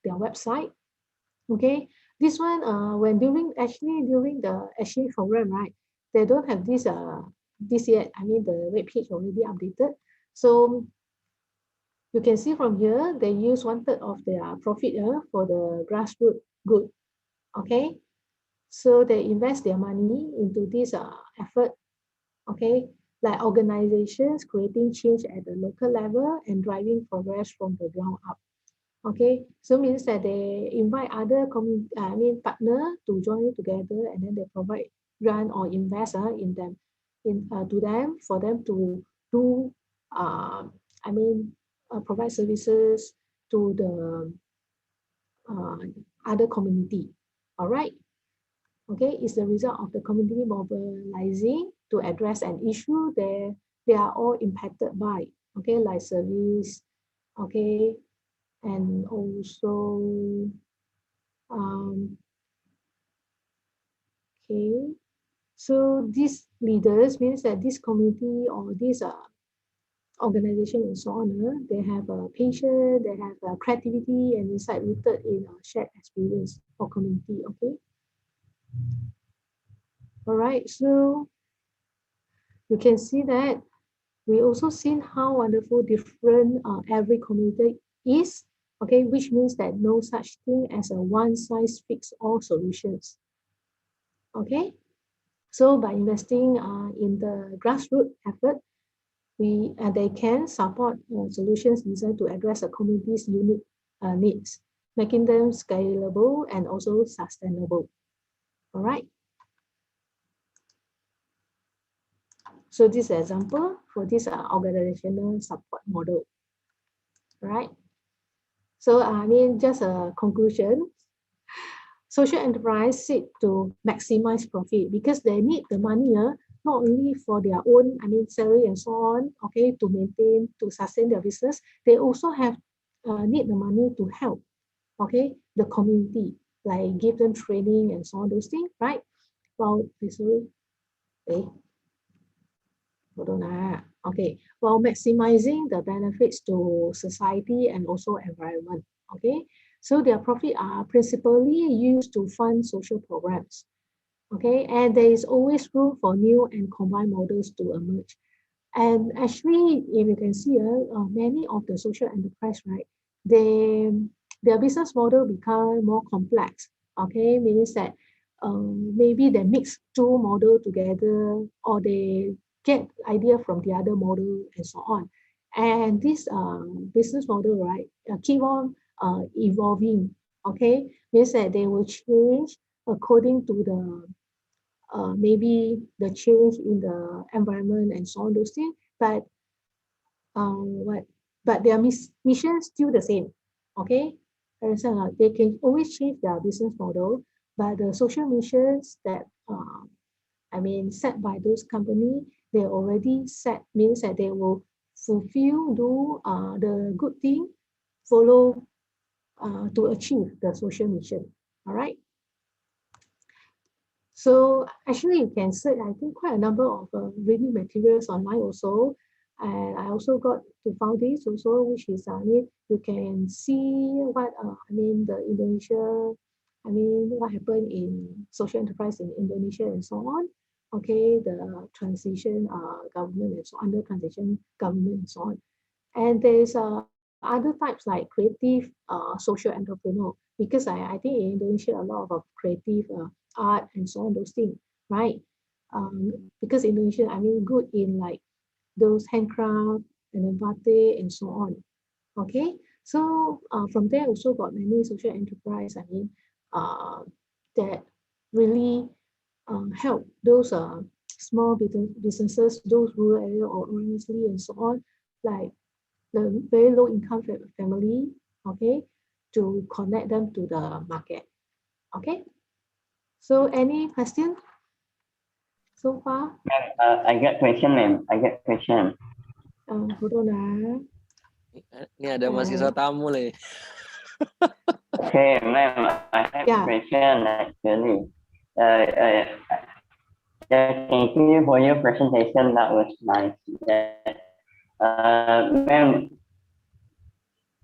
Speaker 2: their website. Okay, this one when during the exchange program, right, they don't have this yet. The web page already updated. So you can see from here they use 1/3 of their profit for the grassroots good. Okay, so they invest their money into this effort. Okay, like organizations creating change at the local level and driving progress from the ground up. Okay, so means that they invite other partner to join together, and then they provide grant or invest in them, to them for them to do provide services to the other community. All right. Okay, it's the result of the community mobilizing to address an issue they are all impacted by. Okay, like service. Okay, and also okay, so these leaders means that this community or this organization and so on, they have a passion, they have a creativity and insight rooted in a shared experience for community. Okay, all right, so you can see that we also seen how wonderful different every community is. Okay, which means that no such thing as a one size fits all solutions. Okay, so by investing in the grassroots effort, they can support solutions designed to address a community's unique needs, making them scalable and also sustainable. All right. So this is an example for this organizational support model. Right. So just a conclusion. Social enterprise seek to maximize profit because they need the money not only for their own salary and so on, okay, to maintain, to sustain their business. They also have need the money to help, okay, the community, like give them training and so on, those things, right? Well, hold on. Okay, while maximizing the benefits to society and also environment. Okay, so their profit are principally used to fund social programs. Okay, and there is always room for new and combined models to emerge. And actually, if you can see, many of the social enterprise, right, their business model become more complex. Okay, means that maybe they mix two models together, or they get idea from the other model and so on. And this business model, right, keep on evolving. Okay, means that they will change according to the maybe the change in the environment and so on those things. But their mission is still the same. Okay, they can always change their business model, but the social missions that set by those company, they already set, means that they will fulfill, do the good thing, follow to achieve the social mission. All right. So actually you can search, I think, quite a number of reading materials online also. And I also got to found this also, which is, you can see what, the Indonesia, what happened in social enterprise in Indonesia and so on. Okay, the transition government and so under transition government and so on. And there's other types like creative social entrepreneur, because I think in Indonesia a lot of creative art and so on those things, right? Because Indonesia, good in like those handcraft and then batik and so on. Okay, so from there also got many social enterprise, that really help those small businesses, those rural area or honestly and so on, like the very low income family, okay, to connect them to the market. Okay, so any question so far?
Speaker 5: I get question, ma'am. I get question.
Speaker 2: Hold on.
Speaker 1: Ini ada mahasiswa tamu nih.
Speaker 5: Okay, ma'am, I have a question actually. Thank you for your presentation. That was nice. Ma'am,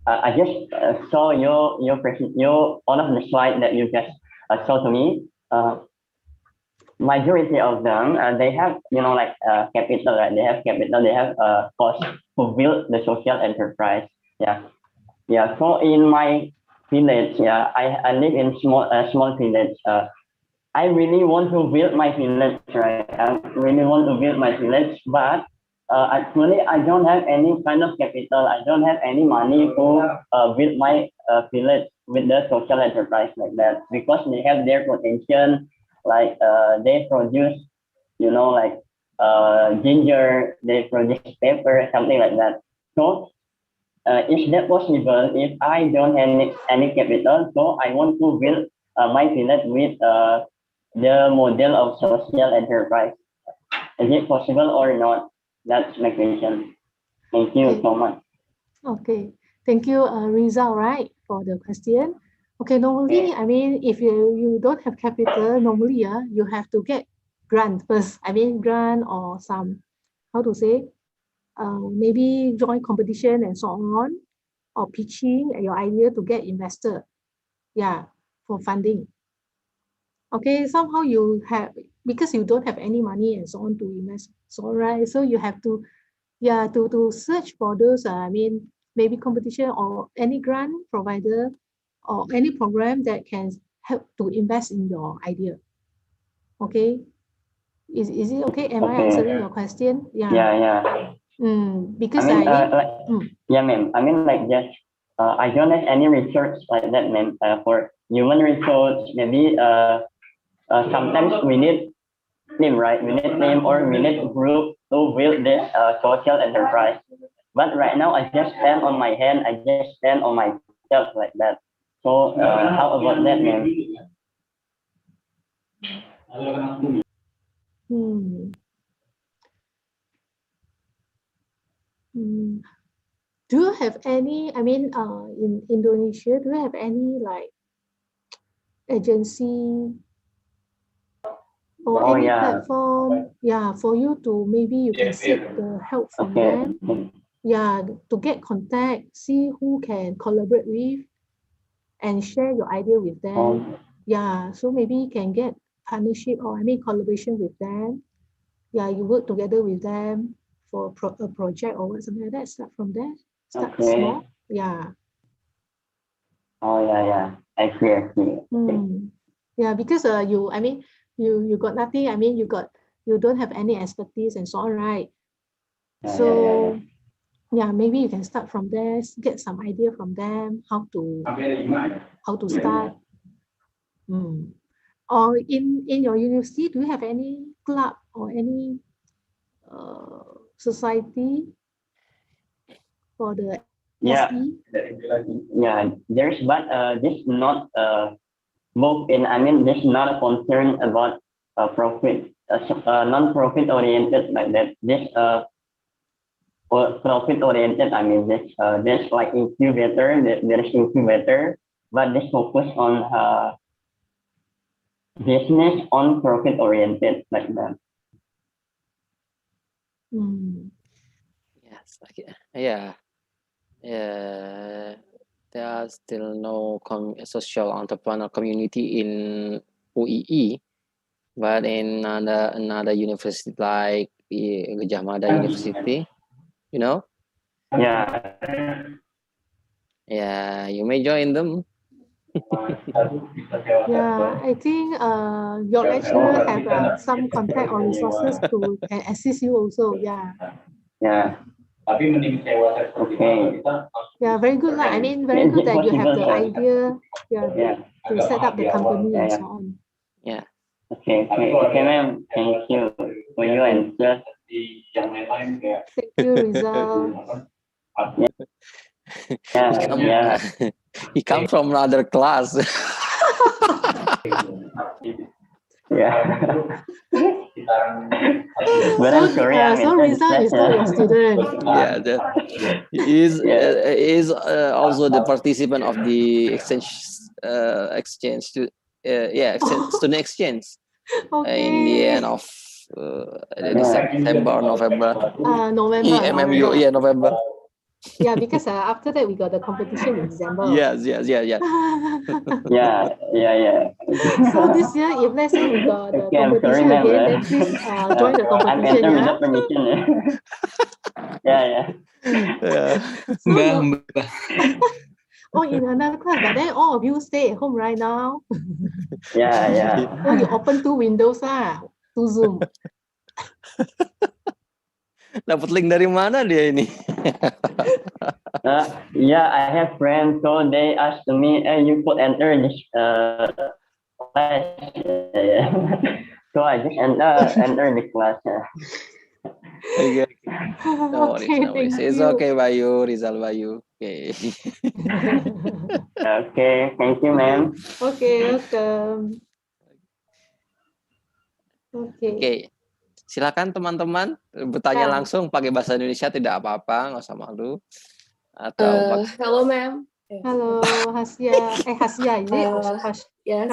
Speaker 5: I just saw your one of the slides that you just showed to me. Majority of them, they have, capital, right? They have capital, they have cost to build the social enterprise. Yeah. So in my village, I live in small village. I really want to build my village, right? I really want to build my village, but actually I don't have any kind of capital. I don't have any money to build my village with the social enterprise like that, because they have their potential. Like they produce, ginger, they produce paper, something like that. So is that possible if I don't have any capital? So I want to build my village with the model of social enterprise. Is it possible or not? That's my question. Thank you so much.
Speaker 2: Okay, thank you, Rizal, right, for the question. Okay, normally, if you don't have capital, normally, you have to get grant first. Grant or some, how to say, maybe join competition and so on, or pitching your idea to get investor, for funding. Okay, somehow you have, because you don't have any money and so on to invest, so right, so you have to, to search for those, maybe competition or any grant provider or any program that can help to invest in your idea. Okay, is it okay? Am I answering your question?
Speaker 5: Yeah.
Speaker 2: Because
Speaker 5: yeah, ma'am. Just I don't have any research like that, ma'am. For human resource, maybe sometimes we need name, right? We need name or we need group to build this social enterprise. But right now, I just stand on my hand. I just stand on myself like that. So how about that, ma'am?
Speaker 2: Do you have any, in Indonesia, do you have any like agency or any platform, for you to, maybe you can seek the help from them, to get contact, see who can collaborate with and share your idea with them. So maybe you can get partnership or collaboration with them. You work together with them for a project or something like that. Start from there. Start small.
Speaker 5: I see.
Speaker 2: Because you got nothing. You got you don't have any expertise and so on, right?
Speaker 5: Yeah,
Speaker 2: So yeah, maybe you can start from there, get some idea from them, how to start. Or in your university, do you have any club or any society for the
Speaker 5: Yeah,
Speaker 2: SE?
Speaker 5: yeah. There's, but this not both in. I mean, this not a concern about profit, non-profit oriented like that. This profit oriented. I mean, this like incubator. There is incubator, but this focus on business on profit oriented like that.
Speaker 1: Yes. Okay. Yeah. Yeah. There are still no social entrepreneur community in UII, but in another university like Gajah Mada University, you know.
Speaker 5: Yeah.
Speaker 1: Yeah, you may join them.
Speaker 2: Yeah, I think your lecturer have some contact or resources to can assist you also. Yeah.
Speaker 5: Yeah. Okay.
Speaker 2: Yeah, very good lah. I mean, very good that you have the idea.
Speaker 5: Yeah.
Speaker 2: To set up the company and
Speaker 5: Yeah.
Speaker 2: so on.
Speaker 1: Yeah.
Speaker 5: Okay, ma'am. Thank you for your answer.
Speaker 2: Thank you, Rizal.
Speaker 5: Yeah.
Speaker 1: He come from another class.
Speaker 5: Yeah. But I'm sorry,
Speaker 2: so Rizal is not your student.
Speaker 1: Yeah, is also the participant of the exchange student exchange in the end of September or November.
Speaker 2: November.
Speaker 1: MMU, yeah, November.
Speaker 2: Yeah, because after that we got the competition in December.
Speaker 1: Yes.
Speaker 5: Yeah.
Speaker 2: So this year, if let's say we got the competition
Speaker 5: sorry,
Speaker 2: again, then please join the competition.
Speaker 5: I'm without permission. Yeah.
Speaker 2: So in another class, but then all of you stay at home right now.
Speaker 5: Yeah.
Speaker 2: So you open 2 windows lah, 2 Zoom.
Speaker 5: Dapat link dari mana dia ini? Yeah, I have friends, so they asked me, you could enter this class. So I just enter the class.
Speaker 1: Okay. No worries. It's okay, Bayu, Rizal Bayu. Okay.
Speaker 5: Okay, thank you, ma'am.
Speaker 2: Okay, welcome.
Speaker 1: Okay. Silakan teman-teman bertanya langsung pakai bahasa Indonesia, tidak apa-apa, nggak usah malu. Atau
Speaker 8: hello, ma'am.
Speaker 2: Hello, Hasya. Hasya, is it?
Speaker 8: Yes.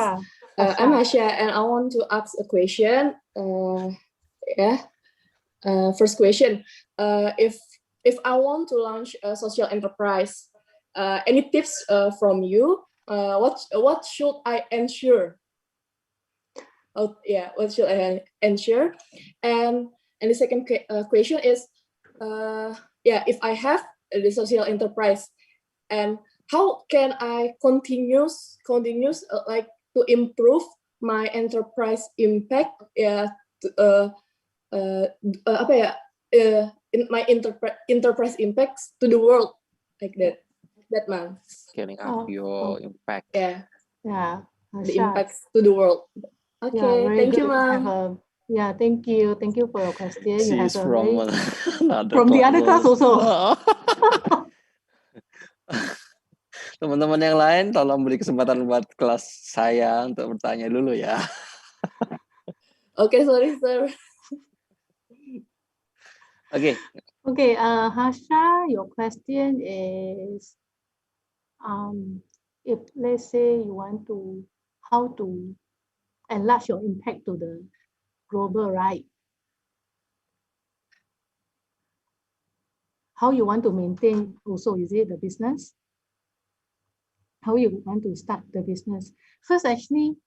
Speaker 8: I'm Hasya, and I want to ask a question. First question. If I want to launch a social enterprise, any tips from you? What should I ensure? What should I ensure? And the second question is, if I have the social enterprise, and how can I continuous like to improve my enterprise impact? In my enterprise impacts to the world, like that. That man.
Speaker 1: Scaling up your impact.
Speaker 2: Yeah.
Speaker 8: The impacts to the world. Okay, thank you, ma'am.
Speaker 2: Thank you. Thank you for your question.
Speaker 1: She's from
Speaker 2: the other class also.
Speaker 1: Teman-teman yang lain, tolong beri kesempatan buat kelas saya untuk bertanya dulu ya.
Speaker 8: Okay, sorry, sir.
Speaker 1: Okay.
Speaker 2: Okay, Hasha, your question is, if let's say you want to, how to enlarge your impact to the global, right? How you want to maintain also, is it the business? How you want to start the business? First, actually,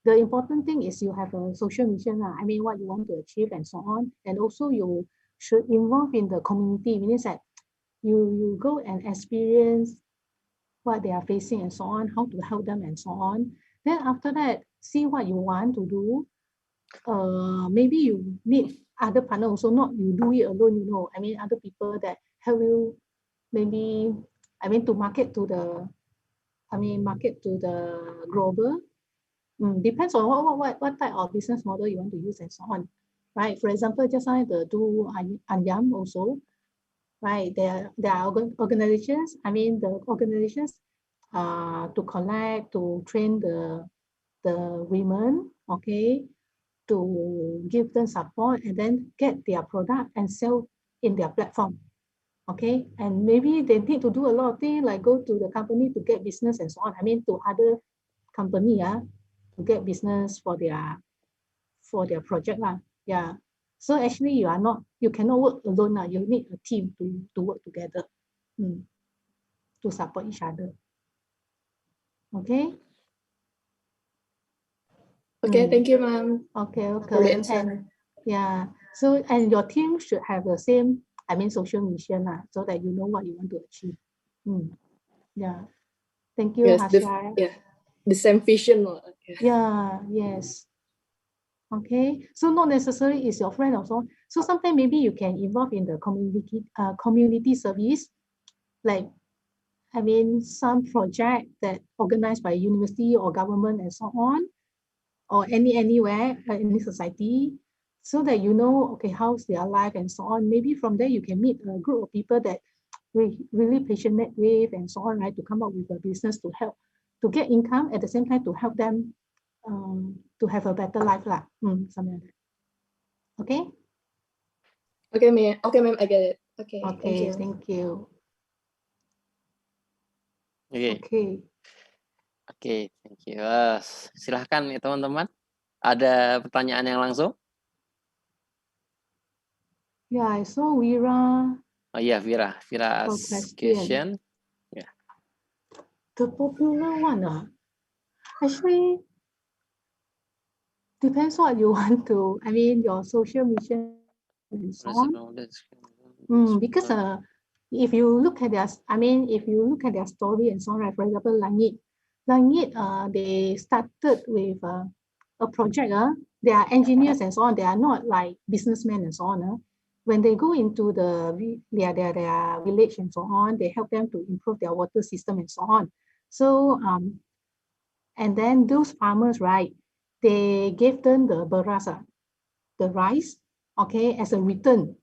Speaker 2: the important thing is you have a social mission. I mean, what you want to achieve and so on. And also you should involve in the community, meaning that you go and experience what they are facing and so on, how to help them and so on. Then after that, see what you want to do. maybe you need other partner also, not you do it alone, you know. I mean, other people that help you, maybe, I mean, to market to the, market to the global. Depends on what type of business model you want to use and so on, right? For example, just like the do Anyam also, right? There are organizations. I mean, the organizations to collect, to train the women, okay, to give them support and then get their product and sell in their platform, okay. And maybe they need to do a lot of things like go to the company to get business and so on. I mean, to other company, to get business for their project lah. Yeah. So actually you cannot work alone. You need a team to work together, to support each other. Okay.
Speaker 8: Okay, thank you, ma'am.
Speaker 2: Okay,
Speaker 8: For the
Speaker 2: okay.
Speaker 8: answer.
Speaker 2: And yeah. So and your team should have the same, social mission so that you know what you want to achieve. Yeah. Thank you,
Speaker 8: Yes,
Speaker 2: Hasha.
Speaker 8: the same vision.
Speaker 2: Yeah, yes. Okay, so not necessarily is your friend also. So sometimes maybe you can involve in the community service, like, I mean, some project that organized by university or government and so on, or anywhere, any society, so that you know, okay, how's their life and so on. Maybe from there you can meet a group of people that we really passionate with and so on, right, to come up with a business to help, to get income at the same time to help them to have a better life lah. Something like that. Okay.
Speaker 8: Okay, ma'am. Okay, ma'am. I get it. Okay.
Speaker 2: Okay.
Speaker 8: Thank you.
Speaker 2: Okay.
Speaker 1: Oke, thank you. Silahkan ya teman-teman. Ada pertanyaan yang langsung?
Speaker 2: Yeah, I saw Wira.
Speaker 1: Oh iya, Vira asked question. Yeah.
Speaker 2: The popular one, actually depends what you want to. I mean, your social mission and so on. Because if you look at their, story and so on, right? For example, Langit, they started with a project. They are engineers and so on. They are not like businessmen and so on. When they go into their village and so on, they help them to improve their water system and so on. So and then those farmers, right? They gave them the beras, the rice, okay, as a return,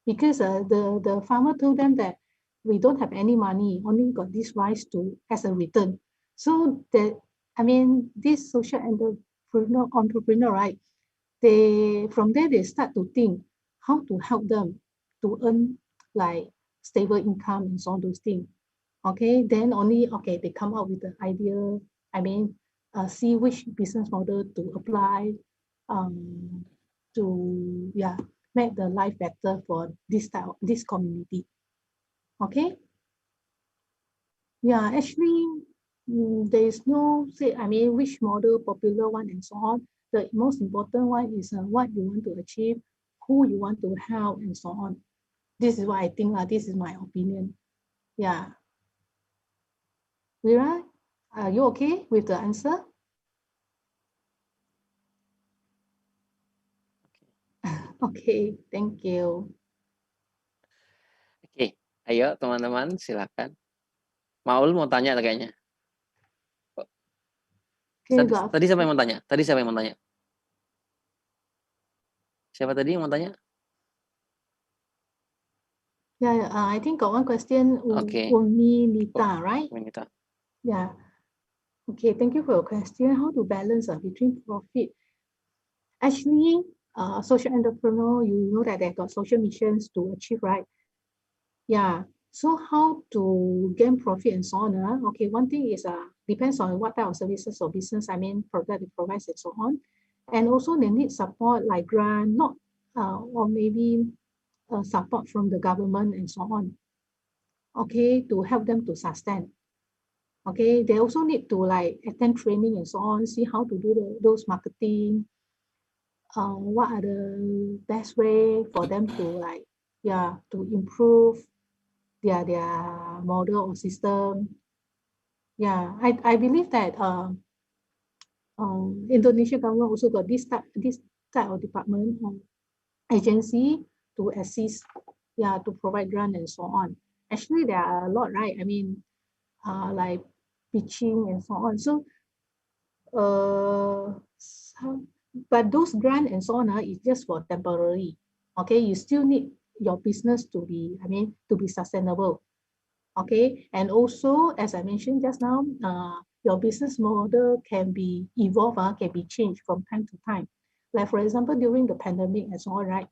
Speaker 2: because the farmer told them that we don't have any money, only got this rice as a return. So that, I mean, this social entrepreneur, right? From there they start to think how to help them to earn like stable income and so on those things. Okay, then they come up with the idea. I mean, see which business model to apply to make the life better for this community. Okay. Yeah, actually, there is no which model popular one and so on. The most important one is what you want to achieve, who you want to help and so on. This is what I think. This is my opinion. Yeah. Vera, are you okay with the answer? Okay, thank you.
Speaker 1: Oke, ayo teman-teman silakan. Maul mau tanya kayaknya. Tadi siapa yang mau tanya? Siapa tadi yang mau tanya?
Speaker 2: Yeah, I think got one question.
Speaker 1: Okay.
Speaker 2: Only Nita, right?
Speaker 1: Nita.
Speaker 2: Yeah. Okay, thank you for your question. How to balance between profit? Actually, social entrepreneur, you know that they got social missions to achieve, right? Yeah. So how to gain profit and so on? Okay, one thing is depends on what type of services or business, product it provides and so on. And also they need support like grant, not or maybe support from the government and so on. Okay, to help them to sustain. Okay, they also need to like attend training and so on, see how to do those marketing. What are the best way for them to to improve their model or system. Yeah, I believe that Indonesia government also got this type of department or agency to assist, to provide grant and so on. Actually, there are a lot, right? I mean, like pitching and so on. So, but those grant and so on is just for temporary. Okay, you still need your business to be, to be sustainable. Okay, and also as I mentioned just now, your business model can be evolved, can be changed from time to time. Like for example, during the pandemic and so on, right?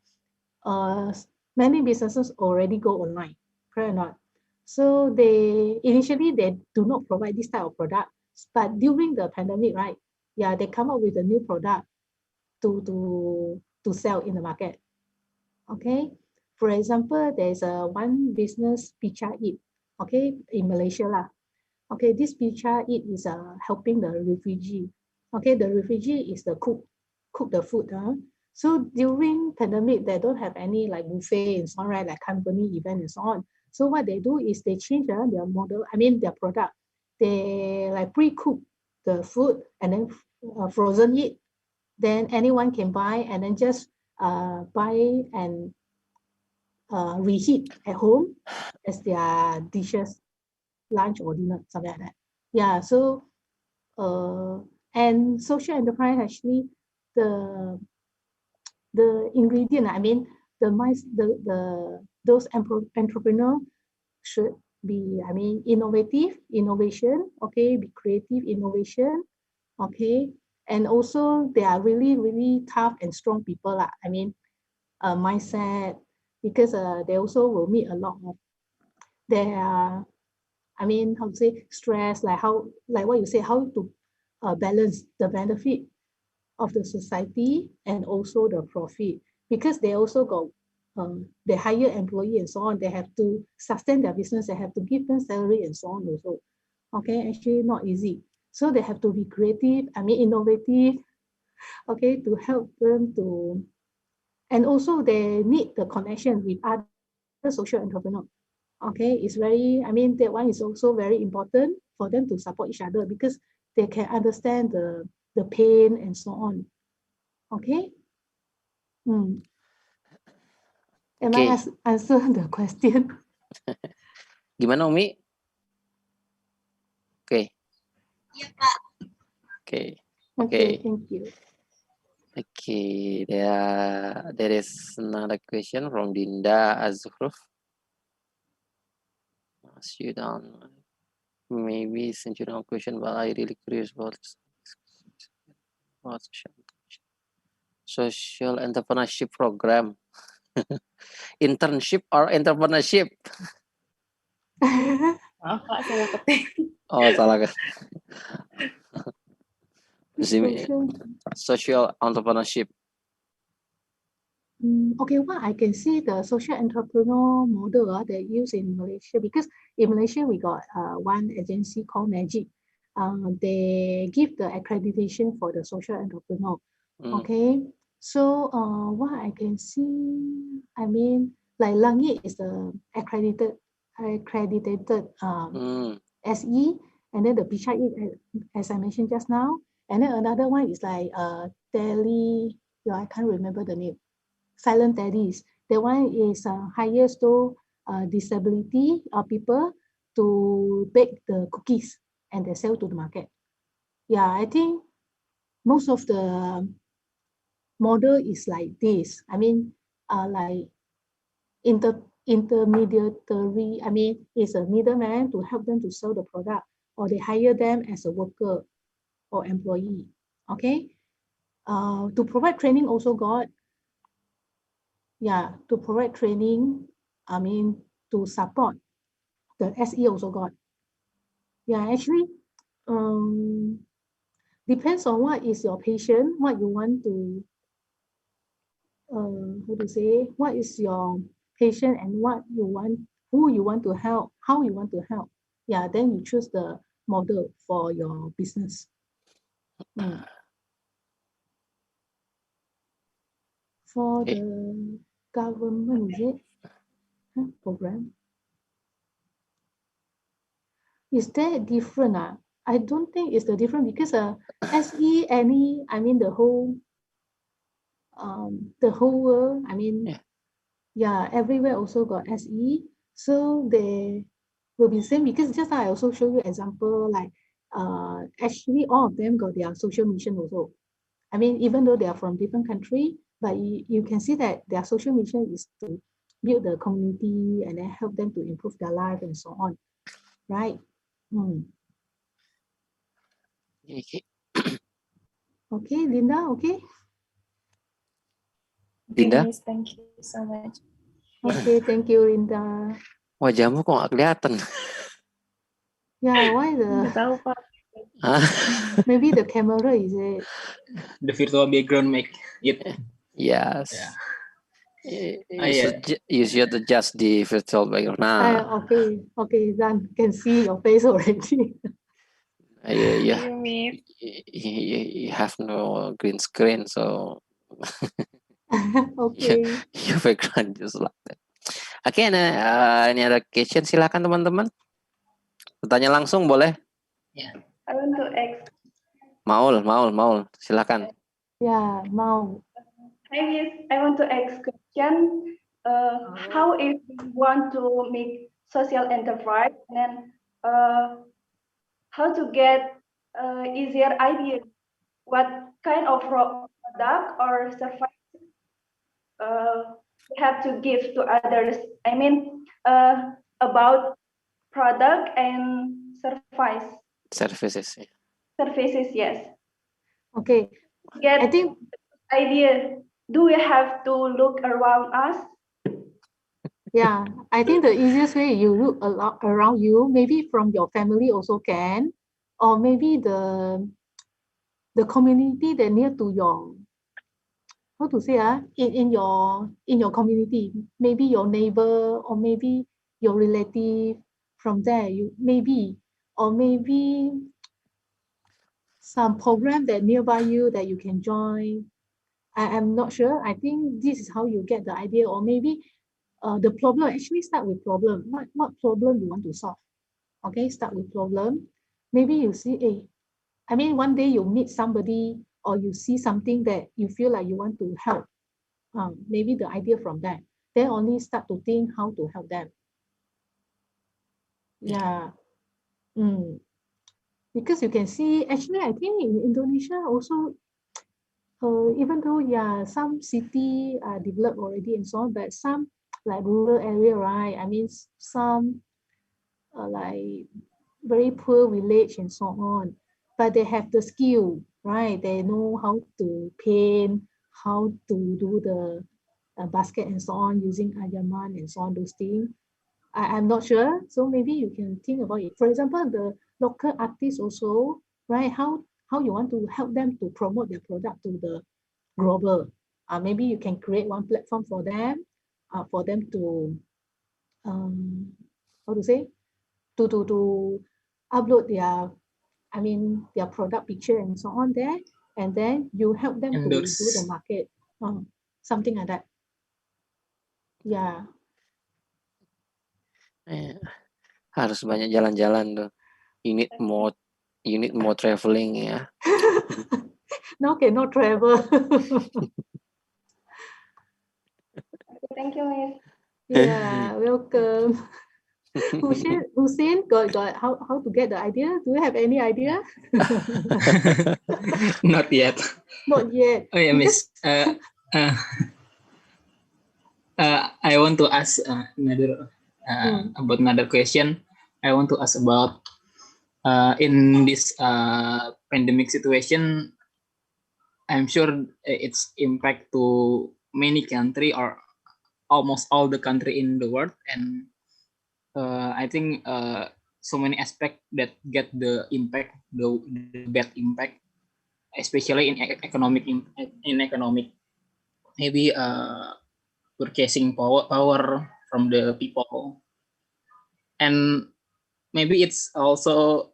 Speaker 2: Many businesses already go online, correct or not? So they initially they do not provide this type of product, but during the pandemic, right? Yeah, they come up with a new product to sell in the market. Okay, for example, there's a one business Picha Eat, okay, in Malaysia lah. Okay, this Picha Eat is helping the refugee. Okay, the refugee is the cook the food. So during pandemic, they don't have any like buffet and so on, right? Like company event and so on. So what they do is they change their model, their product. They like pre-cook the food and then frozen it. Then anyone can buy and then just buy and reheat at home as their dishes, lunch or dinner, something like that. Yeah, so and social enterprise actually the ingredient, those entrepreneur should be, innovation, okay, be creative innovation, okay, and also they are really, really tough and strong people lah. Mindset, because they also will meet a lot of their, how to say, stress, like what you say, how to balance the benefit of the society and also the profit, because they also got they hire employee and so on. They have to sustain their business. They have to give them salary and so on also. Okay, actually not easy. So they have to be creative, innovative, okay, to help them to, and also they need the connection with other social entrepreneurs. Okay, it's very, that one is also very important for them to support each other because they can understand the pain and so on. Okay. Am I answer the question?
Speaker 1: Gimana Umi? Oke.
Speaker 7: Iya, Pak.
Speaker 2: Okay, thank you.
Speaker 1: Okay, there is another question from Dinda Azhruf. Ask you down. Maybe send you down question, but I really curious about social entrepreneurship program. Internship or entrepreneurship?
Speaker 8: Maaf Pak, salah ketik.
Speaker 1: Oh, salah kan. Social entrepreneurship.
Speaker 2: Okay, what I can see the social entrepreneur model they use in Malaysia, because in Malaysia we got one agency called Magic. They give the accreditation for the social entrepreneur. Okay, so what I can see, like Langit is the accredited SE, and then the Picha Eat, as I mentioned just now, and then another one is like Tele, I can't remember the name. Silent Teddies. The one is hires to disability people to bake the cookies and they sell to the market. Yeah, I think most of the model is like this. Like intermediary. Is a middleman to help them to sell the product, or they hire them as a worker or employee. Okay. To provide training also got. Yeah, to provide training, to support the SE also got. Yeah, actually, depends on what is your passion, what you want to, what is your passion and what you want, who you want to help, how you want to help. Yeah, then you choose the model for your business. For the government, is it? Program. Is that different? I don't think it's the different because SE, the whole the whole world. I mean,
Speaker 1: Yeah.
Speaker 2: yeah, everywhere also got SE. So they will be same because just now I also show you example like actually all of them got their social mission also. I mean, even though they are from different country, but you can see that their social mission is to build the community and then help them to improve their life and so on, right?
Speaker 1: Okay.
Speaker 2: Okay, Linda, okay?
Speaker 3: Okay,
Speaker 1: Dinda,
Speaker 3: Miss. Thank you so much.
Speaker 2: Okay, thank you, Linda.
Speaker 1: wajahmu kok nggak kelihatan?
Speaker 2: Yeah, why
Speaker 3: Nggak
Speaker 2: the
Speaker 3: tahu, Pak.
Speaker 1: Hah?
Speaker 2: maybe the camera is it?
Speaker 4: The virtual background make it.
Speaker 1: Yes.
Speaker 4: Yeah.
Speaker 1: You should adjust the virtual background. Nah,
Speaker 2: Okay, done. Can see your face already.
Speaker 1: you,
Speaker 3: Thank you, Miss.
Speaker 1: you have no green screen, so
Speaker 2: Okay.
Speaker 1: your background just like that. Oke, ini ada question, silakan teman-teman. Bertanya langsung boleh?
Speaker 7: I want to ask.
Speaker 1: Maul, silakan.
Speaker 2: Yeah, Mau.
Speaker 7: Hi, Miss. I want to ask question. How if we want to make social enterprise, and then how to get easier idea? What kind of product or service we have to give to others? I mean, about product and service.
Speaker 1: Services.
Speaker 7: Services, yes.
Speaker 2: Okay.
Speaker 7: Get
Speaker 2: I think
Speaker 7: idea. Do we have to look around us?
Speaker 2: yeah, I think the easiest way you look around you, maybe from your family also can, or maybe the community that near to your how to say in your community, maybe your neighbor or maybe your relative from there you maybe or maybe some program that nearby you that you can join. I'm not sure. I think this is how you get the idea, or maybe the problem actually start with problem. What problem you want to solve? Okay, start with problem. Maybe you see, I mean, one day you meet somebody or you see something that you feel like you want to help. Maybe the idea from that. Then only start to think how to help them. Yeah. Because you can see, actually, I think in Indonesia also, even though, yeah, some city are developed already and so on, but some like rural area, right? I mean, some like very poor village and so on, but they have the skill, right? They know how to paint, how to do the basket and so on using ayaman and so on, those things. I'm not sure. So maybe you can think about it. For example, the local artists also, right? How you want to help them to promote their product to the global. Maybe you can create one platform for them to how to say to upload their their product picture and so on there, and then you help them to do the market, something like that. Yeah.
Speaker 1: Harus banyak jalan-jalan tuh. You need more traveling ya.
Speaker 2: Now cannot travel.
Speaker 7: Thank you, Miss.
Speaker 2: Yeah, welcome. Hussein got how to get the idea? Do you have any idea?
Speaker 4: Not yet.
Speaker 2: Not yet.
Speaker 4: Oh yeah, Miss. I want to ask about another question. I want to ask about in this pandemic situation. I'm sure it's impact to many country or almost all the country in the world, and I think so many aspects that get the impact, the bad impact, especially in economic maybe purchasing power from the people, and maybe it's also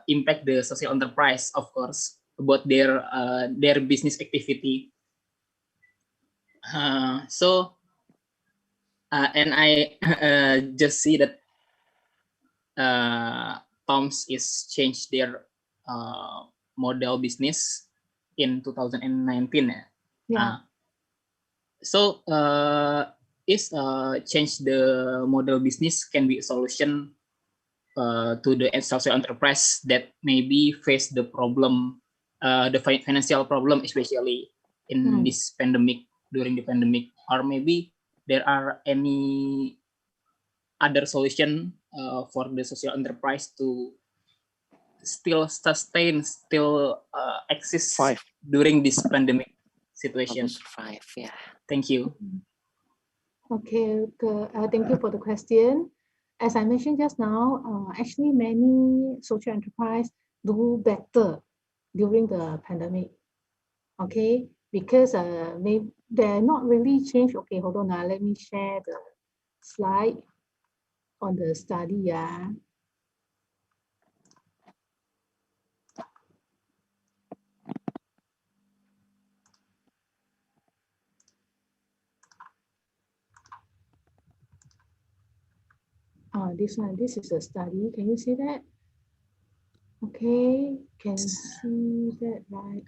Speaker 4: impact the social enterprise, of course, about their business activity. And I just see that Tom's is changed their model business in 2019.
Speaker 2: Yeah.
Speaker 4: So is change the model business can be a solution to the social enterprise that maybe face the problem, the financial problem, especially in this pandemic, during the pandemic, or maybe there are any other solution for the social enterprise to still sustain, still exist during this pandemic situation.
Speaker 1: Survive, yeah.
Speaker 4: Thank you.
Speaker 2: Okay, thank you for the question. As I mentioned just now, actually many social enterprise do better during the pandemic. Okay, because they're not really changed. Okay, hold on now. Let me share the slide on the study. Yeah. This one, this is a study. Can you see that? Okay, can see that, right?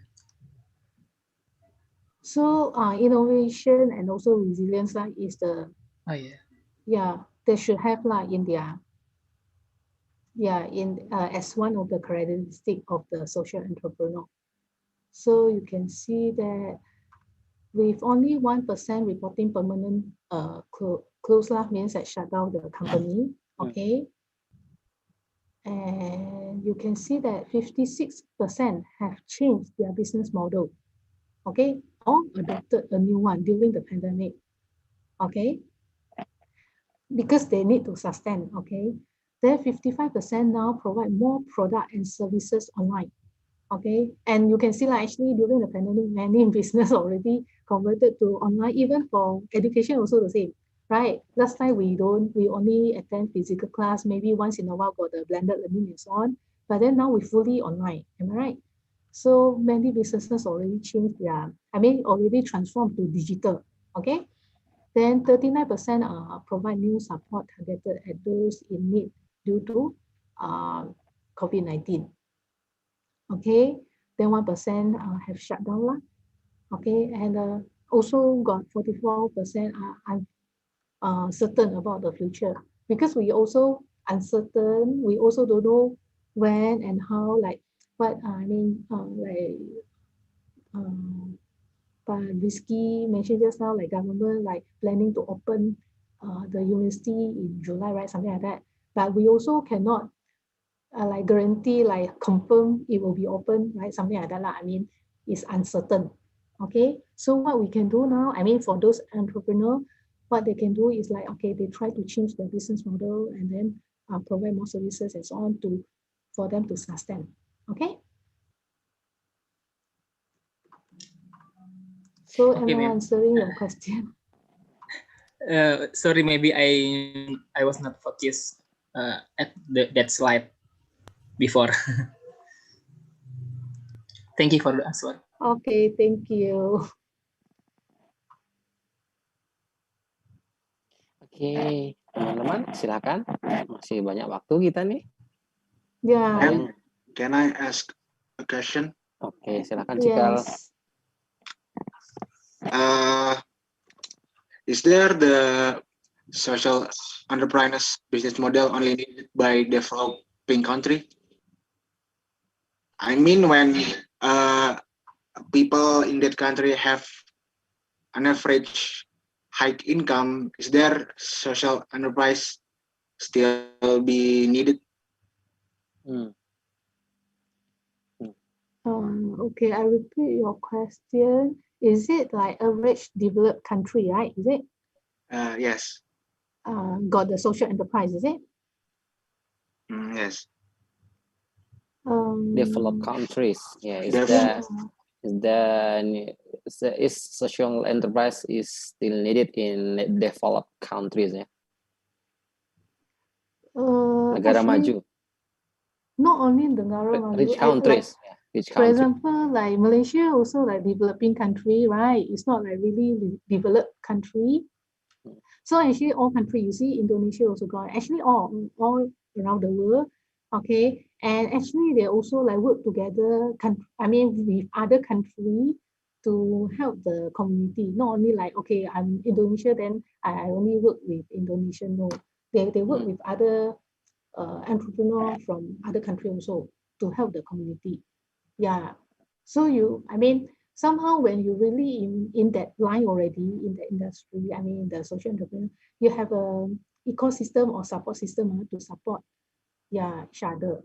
Speaker 2: So innovation and also resilience is the they should have in their as one of the characteristic of the social entrepreneur. So you can see that with only 1% reporting permanent close means that shut down the company. Okay. And you can see that 56% have changed their business model. Okay, or adopted a new one during the pandemic. Okay, because they need to sustain. Okay, then 55% now provide more product and services online. Okay, and you can see actually during the pandemic, many business already converted to online, even for education also the same, right? Last time we only attend physical class, maybe once in a while got the blended learning and so on, but then now we fully online, am I right? So many businesses already changed already transformed to digital, okay? Then 39% provide new support targeted at those in need due to COVID-19. Okay, then 1% have shut down. Okay, and also got 44% are certain about the future, because we also uncertain. We also don't know when and how, but Rizky mentioned just now, government planning to open the university in July, right? Something like that. But we also cannot guarantee, confirm it will be open, right? Something like that. It's uncertain. Okay. So what we can do now, for those entrepreneurs, what they can do is they try to change their business model and then provide more services and so on for them to sustain. Okay. So am I answering your question?
Speaker 4: Sorry, maybe I was not focused at that slide before. Thank you for the answer.
Speaker 2: Okay, thank you.
Speaker 1: Oke, teman-teman silakan. Masih banyak waktu kita nih.
Speaker 2: Yeah.
Speaker 9: Can I ask a question?
Speaker 1: Oke, silakan Cikal.
Speaker 2: Yes.
Speaker 9: Is there the social entrepreneurs business model only needed by developing country? I mean, when people in that country have an average high income, is there social enterprise still be needed?
Speaker 2: Okay, I repeat your question. Is it average developed country, right? Is it?
Speaker 9: Yes.
Speaker 2: Got the social enterprise, is it?
Speaker 9: Yes.
Speaker 1: Developed countries, yeah. Is social enterprise is still needed in developed countries, yeah? Negara maju.
Speaker 2: Not only in the negara maju.
Speaker 1: Rich countries.
Speaker 2: For example, Malaysia also developing country, right? It's not really developed country. So actually all countries, you see Indonesia also got, actually all around the world, okay? And actually they also work together, with other countries to help the community. Not only like, okay, I'm Indonesia, then I only work with Indonesian. No, they work with other entrepreneur from other country also to help the community. Yeah. So I mean, somehow when you really in that line already, in the industry, I mean, the social entrepreneur, you have a ecosystem or support system to support, each other.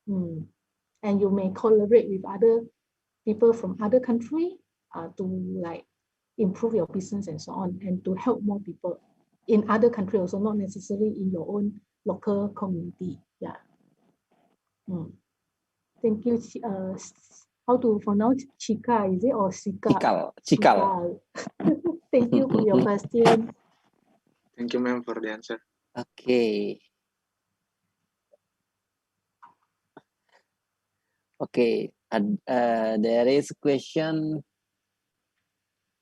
Speaker 2: And you may collaborate with other people from other country to like improve your business and so on, and to help more people in other country also, not necessarily in your own local community. Yeah. Thank you. How to pronounce Chika? Is it or Sika?
Speaker 1: Cikal.
Speaker 2: Thank you for your question.
Speaker 9: Thank you, ma'am, for the answer.
Speaker 1: Okay. Okay. There is a question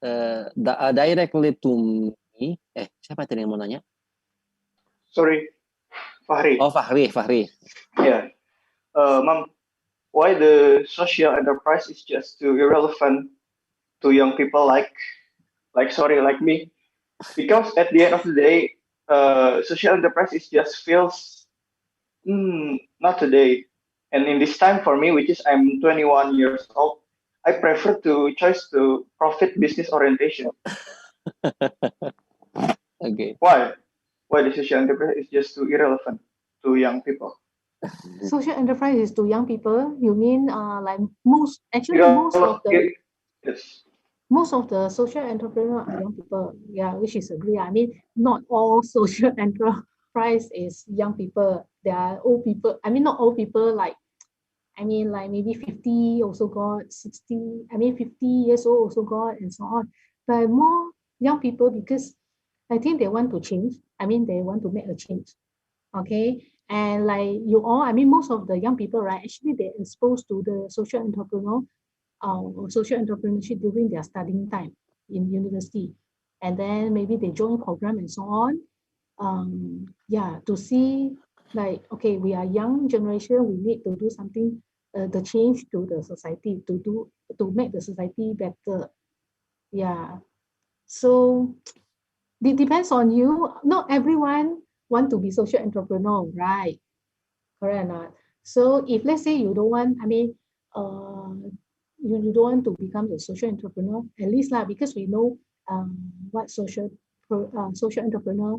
Speaker 1: directly to me. Siapa tadi yang mau nanya?
Speaker 10: Sorry, Fahri.
Speaker 1: Oh, Fahri.
Speaker 10: Yeah. Ma'am, why the social enterprise is just too irrelevant to young people like me? Because at the end of the day, social enterprise is just feels not today. And in this time for me, which is I'm 21 years old, I prefer to choose to profit business orientation.
Speaker 1: Okay.
Speaker 10: Why? Why the social enterprise is just too irrelevant to young people?
Speaker 2: Social enterprise is to young people. You mean like most of the
Speaker 10: yes.
Speaker 2: Most of the social entrepreneur are young people. Yeah, which is agree. I mean, not all social enterprise is young people. There are old people. I mean, not old people like maybe 50 also got 60. 50 years old also got and so on. But more young people because I think they want to change. They want to make a change. Okay. And like you all, most of the young people, right, actually they're exposed to the social entrepreneur or social entrepreneurship during their studying time in university. And then maybe they join program and so on. To see like, okay, we are young generation, we need to do something, the change to the society to make the society better. Yeah. So it depends on you. Not everyone want to be social entrepreneur, right? Correct or not? So if let's say you don't want, you don't want to become the social entrepreneur, at least because we know what social entrepreneur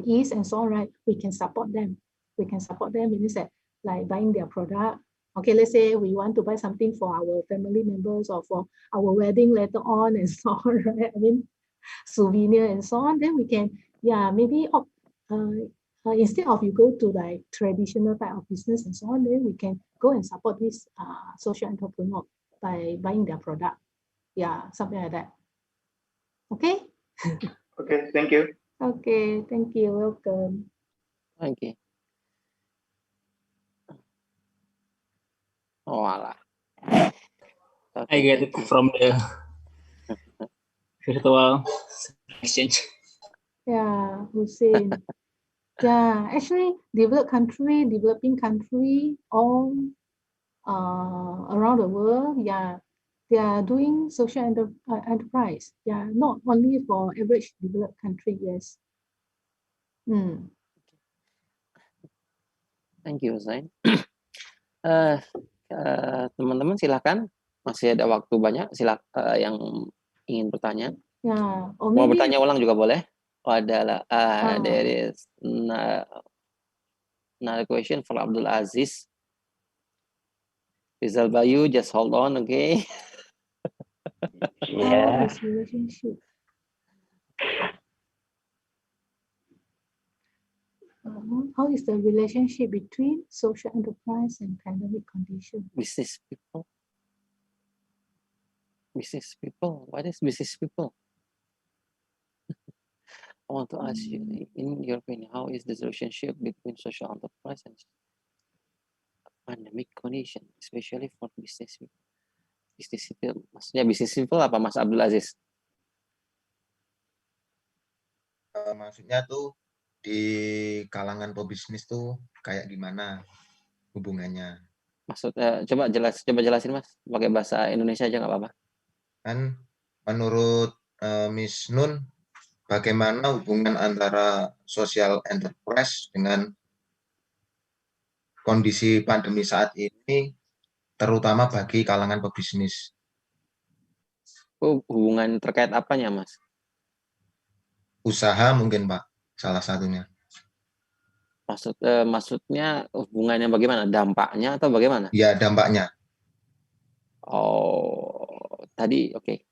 Speaker 2: is and so on, right? We can support them. We can support them means that like buying their product. Okay, let's say we want to buy something for our family members or for our wedding later on and so on, right? Souvenir and so on. Then we can, maybe instead of you go to like traditional type of business and so on, then we can go and support this social entrepreneur by buying their product. Yeah, something like that. Okay?
Speaker 10: Okay, thank you.
Speaker 2: Okay, thank you. Welcome.
Speaker 1: Thank you. Oh, alah.
Speaker 4: I get it from the virtual exchange.
Speaker 2: Yeah, Hussein. Yeah, actually, developing country, all around the world, they are doing social enterprise. Yeah, not only for average developed country, yes.
Speaker 1: Thank you, Zain. Teman-teman silakan, masih ada waktu banyak. Yang ingin bertanya.
Speaker 2: Yeah, or
Speaker 1: mau
Speaker 2: maybe
Speaker 1: bertanya ulang juga boleh. There is another question for Abdul Aziz. Rizal Bayu, just hold on, okay?
Speaker 2: How is relationship? How is the relationship between social enterprise and pandemic condition?
Speaker 1: Business people. What is business people? I want to ask you, in your opinion, how is the relationship between social enterprise and pandemic condition, especially for business people? Business people, maksudnya business people apa, Mas Abdul Aziz?
Speaker 11: Maksudnya tuh di kalangan pebisnis tuh kayak gimana hubungannya?
Speaker 1: Maksudnya coba jelasin Mas, pakai bahasa Indonesia aja nggak apa-apa.
Speaker 11: Kan menurut Miss Nun, bagaimana hubungan antara social enterprise dengan kondisi pandemi saat ini, terutama bagi kalangan pebisnis?
Speaker 1: Oh, hubungan terkait apanya, Mas?
Speaker 11: Usaha mungkin, Pak, salah satunya.
Speaker 1: Maksudnya hubungannya bagaimana? Dampaknya atau bagaimana?
Speaker 11: Ya, dampaknya.
Speaker 1: Oh, tadi oke.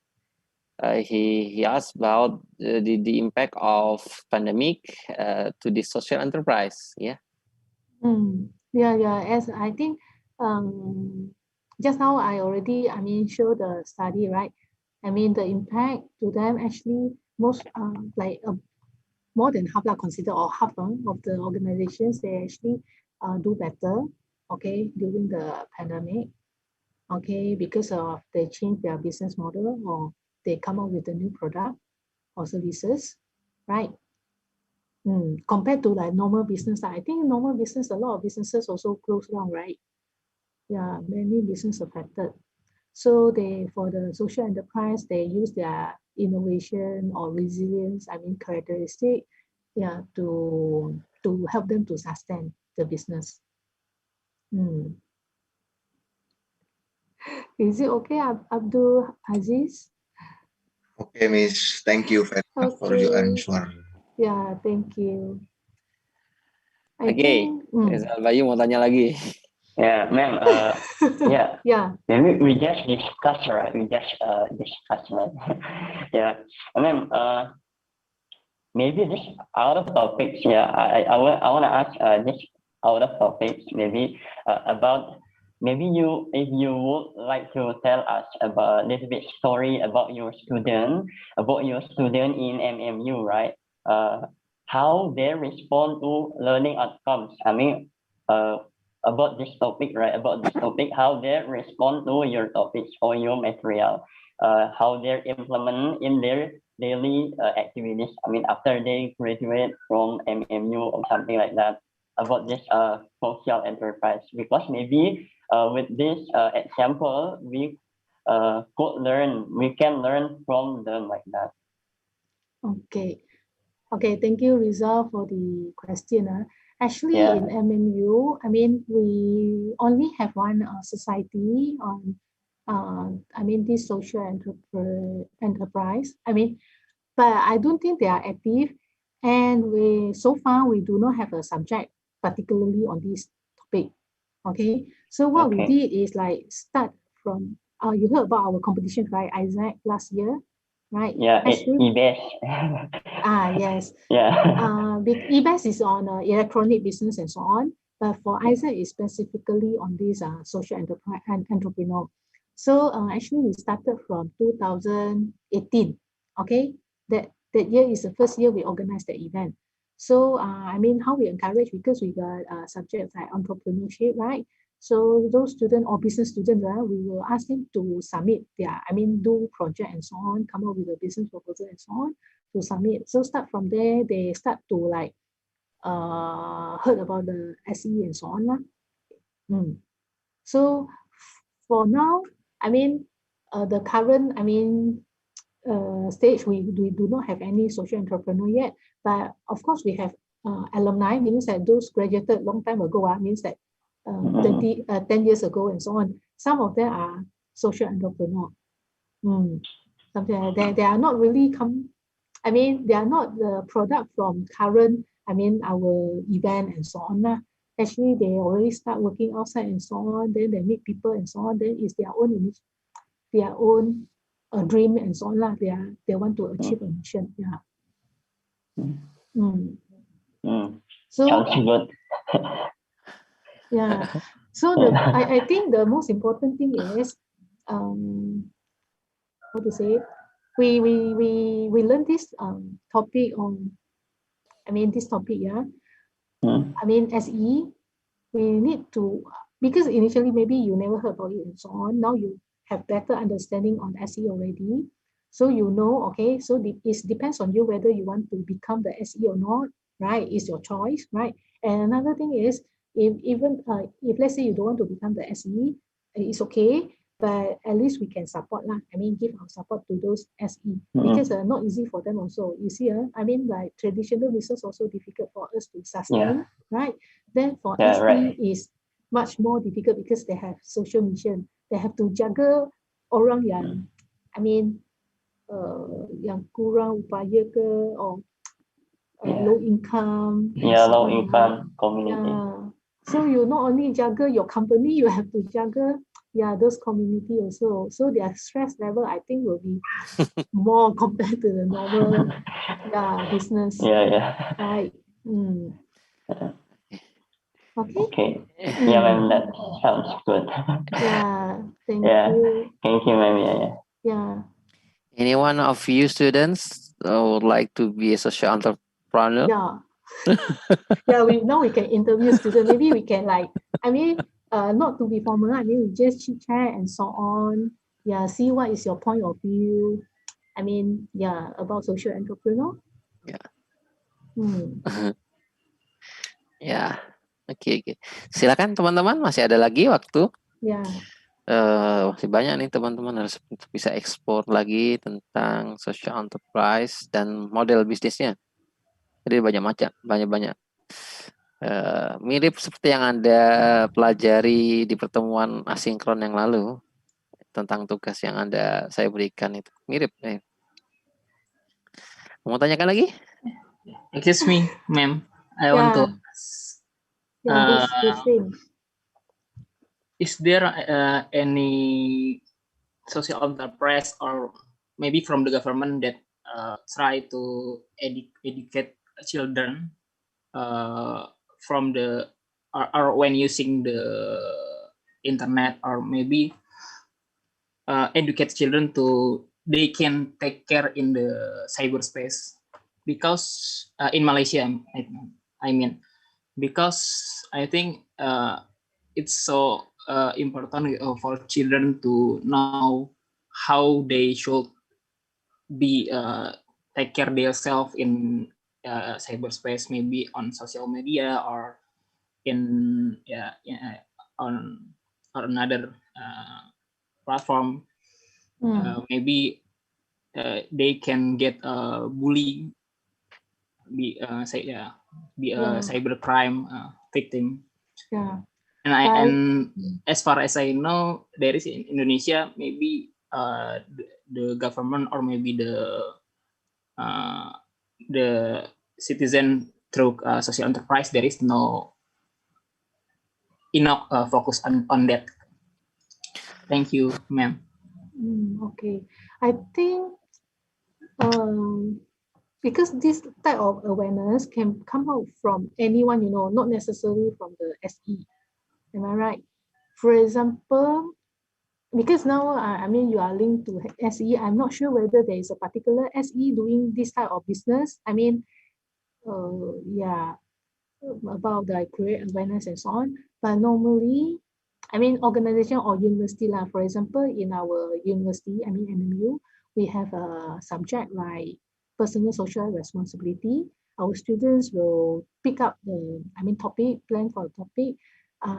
Speaker 1: Okay. He asked about the impact of pandemic to the social enterprise. Yeah.
Speaker 2: Yeah. As I think, just now I already, show the study, right? The impact to them actually most more than half are considered, or half of the organizations, they actually do better, okay, during the pandemic, okay, because of they change their business model, or they come up with a new product or services, right? Compared to like normal business, I think normal business, a lot of businesses also close down, right? Yeah, many business affected. So for the social enterprise, they use their innovation or resilience, characteristic, yeah, to help them to sustain the business. Is it okay, Abdul Aziz?
Speaker 11: Okay, Miss. Thank you very much for your answer.
Speaker 2: Yeah, thank you.
Speaker 1: Oke, Rizal Bayu mau tanya lagi.
Speaker 5: Yeah, ma'am.
Speaker 2: Yeah.
Speaker 5: Maybe we just discuss, right? We just discuss, right? Yeah, ma'am. Maybe this out of topics. Yeah, I want to ask this out of topics. Maybe about maybe if you would like to tell us about a little bit story about your student in MMU, right? How they respond to learning outcomes. About this topic, right? About this topic, how they respond to your topics or your material, how they implement in their daily activities. After they graduate from MMU or something like that, about this social enterprise. Because maybe with this example, we can learn from them like that.
Speaker 2: Okay, thank you, Rizal, for the question. Actually, in MMU, we only have one society on, this social enterprise. But I don't think they are active, and so far we do not have a subject particularly on this topic. Okay, so what we did is like start from. You heard about our competition, right, Isaac, last year, right?
Speaker 5: Yeah, EBS.
Speaker 2: Yes.
Speaker 5: Yeah.
Speaker 2: EBS is on electronic business and so on, but for Isaac is specifically on this social enterprise and entrepreneur. So actually we started from 2018. Okay, that year is the first year we organized the event. So how we encourage, because we got subjects like entrepreneurship, right? So those students or business students, we will ask them to submit their, do project and so on, come up with a business proposal and so on to submit. So start from there, they start to like heard about the SE and so on. So for now, the current, stage, we do not have any social entrepreneur yet, but of course we have alumni, means that those graduated long time ago, means that 10 years ago and so on. Some of them are social entrepreneur. Something like that. They are not really they are not the product from current, our event and so on. Actually, they already start working outside and so on. Then they meet people and so on. Then it's their own dream and so on. They want to achieve a mission. Yeah. So
Speaker 5: sounds good.
Speaker 2: Yeah. So I think the most important thing is how to say it? We learn this topic on this topic, SE. We need to, because initially maybe you never heard about it and so on. Now you have better understanding on SE already. So okay, so it depends on you whether you want to become the SE or not, right? It's your choice, right? And another thing is, if let's say you don't want to become the SE, it's okay. but at least we can support lah. I mean, give our support to those SE because not easy for them also. You see, I mean, like traditional business also difficult for us to sustain, right? Then for SE is much more difficult because they have social mission. They have to juggle orang yang, I mean, yang kurang upaya ke or low income.
Speaker 5: Low income community.
Speaker 2: So you not only juggle your company, you have to juggle those community also. So their stress level, I think, will be more compared to the normal business. Right. Okay.
Speaker 5: Yeah, ma'am, that sounds good.
Speaker 2: Thank you.
Speaker 5: Thank you, ma'am.
Speaker 2: Yeah.
Speaker 1: Any one of you students would like to be a social entrepreneur?
Speaker 2: Now we can interview students. Maybe we can not to be formal. I mean, we just chit chat and so on. See what is your point of view. I mean, about social entrepreneur.
Speaker 1: Oke. Silakan teman-teman, masih ada lagi waktu. Masih banyak nih teman-teman harus bisa explore lagi tentang social enterprise dan model bisnisnya. Jadi banyak. Mirip seperti yang Anda pelajari di pertemuan asinkron yang lalu tentang tugas yang saya berikan itu. Mirip. Mau tanyakan lagi?
Speaker 4: Excuse me, ma'am. I want to is there any social enterprise or maybe from the government that try to educate children from the or when using the internet, or maybe educate children to they can take care in the cyberspace? Because in Malaysia, I mean, because I think it's so important for children to know how they should be take care themselves in cyberspace, maybe on social media or in on another platform. Maybe they can get bully, be a cybercrime victim. And as far as I know, there is in Indonesia, maybe the government or maybe the citizen through social enterprise, there is no enough focus on that. Thank you, ma'am.
Speaker 2: Okay, I think because this type of awareness can come out from anyone, not necessarily from the SE. Am I right? For example, because now, I mean, you are linked to SE, I'm not sure whether there is a particular SE doing this type of business. I mean, about the create awareness and so on. But normally, I mean, organization or university, for example, in our university, I mean, MMU, we have a subject like personal social responsibility. Our students will pick up topic, plan for a topic.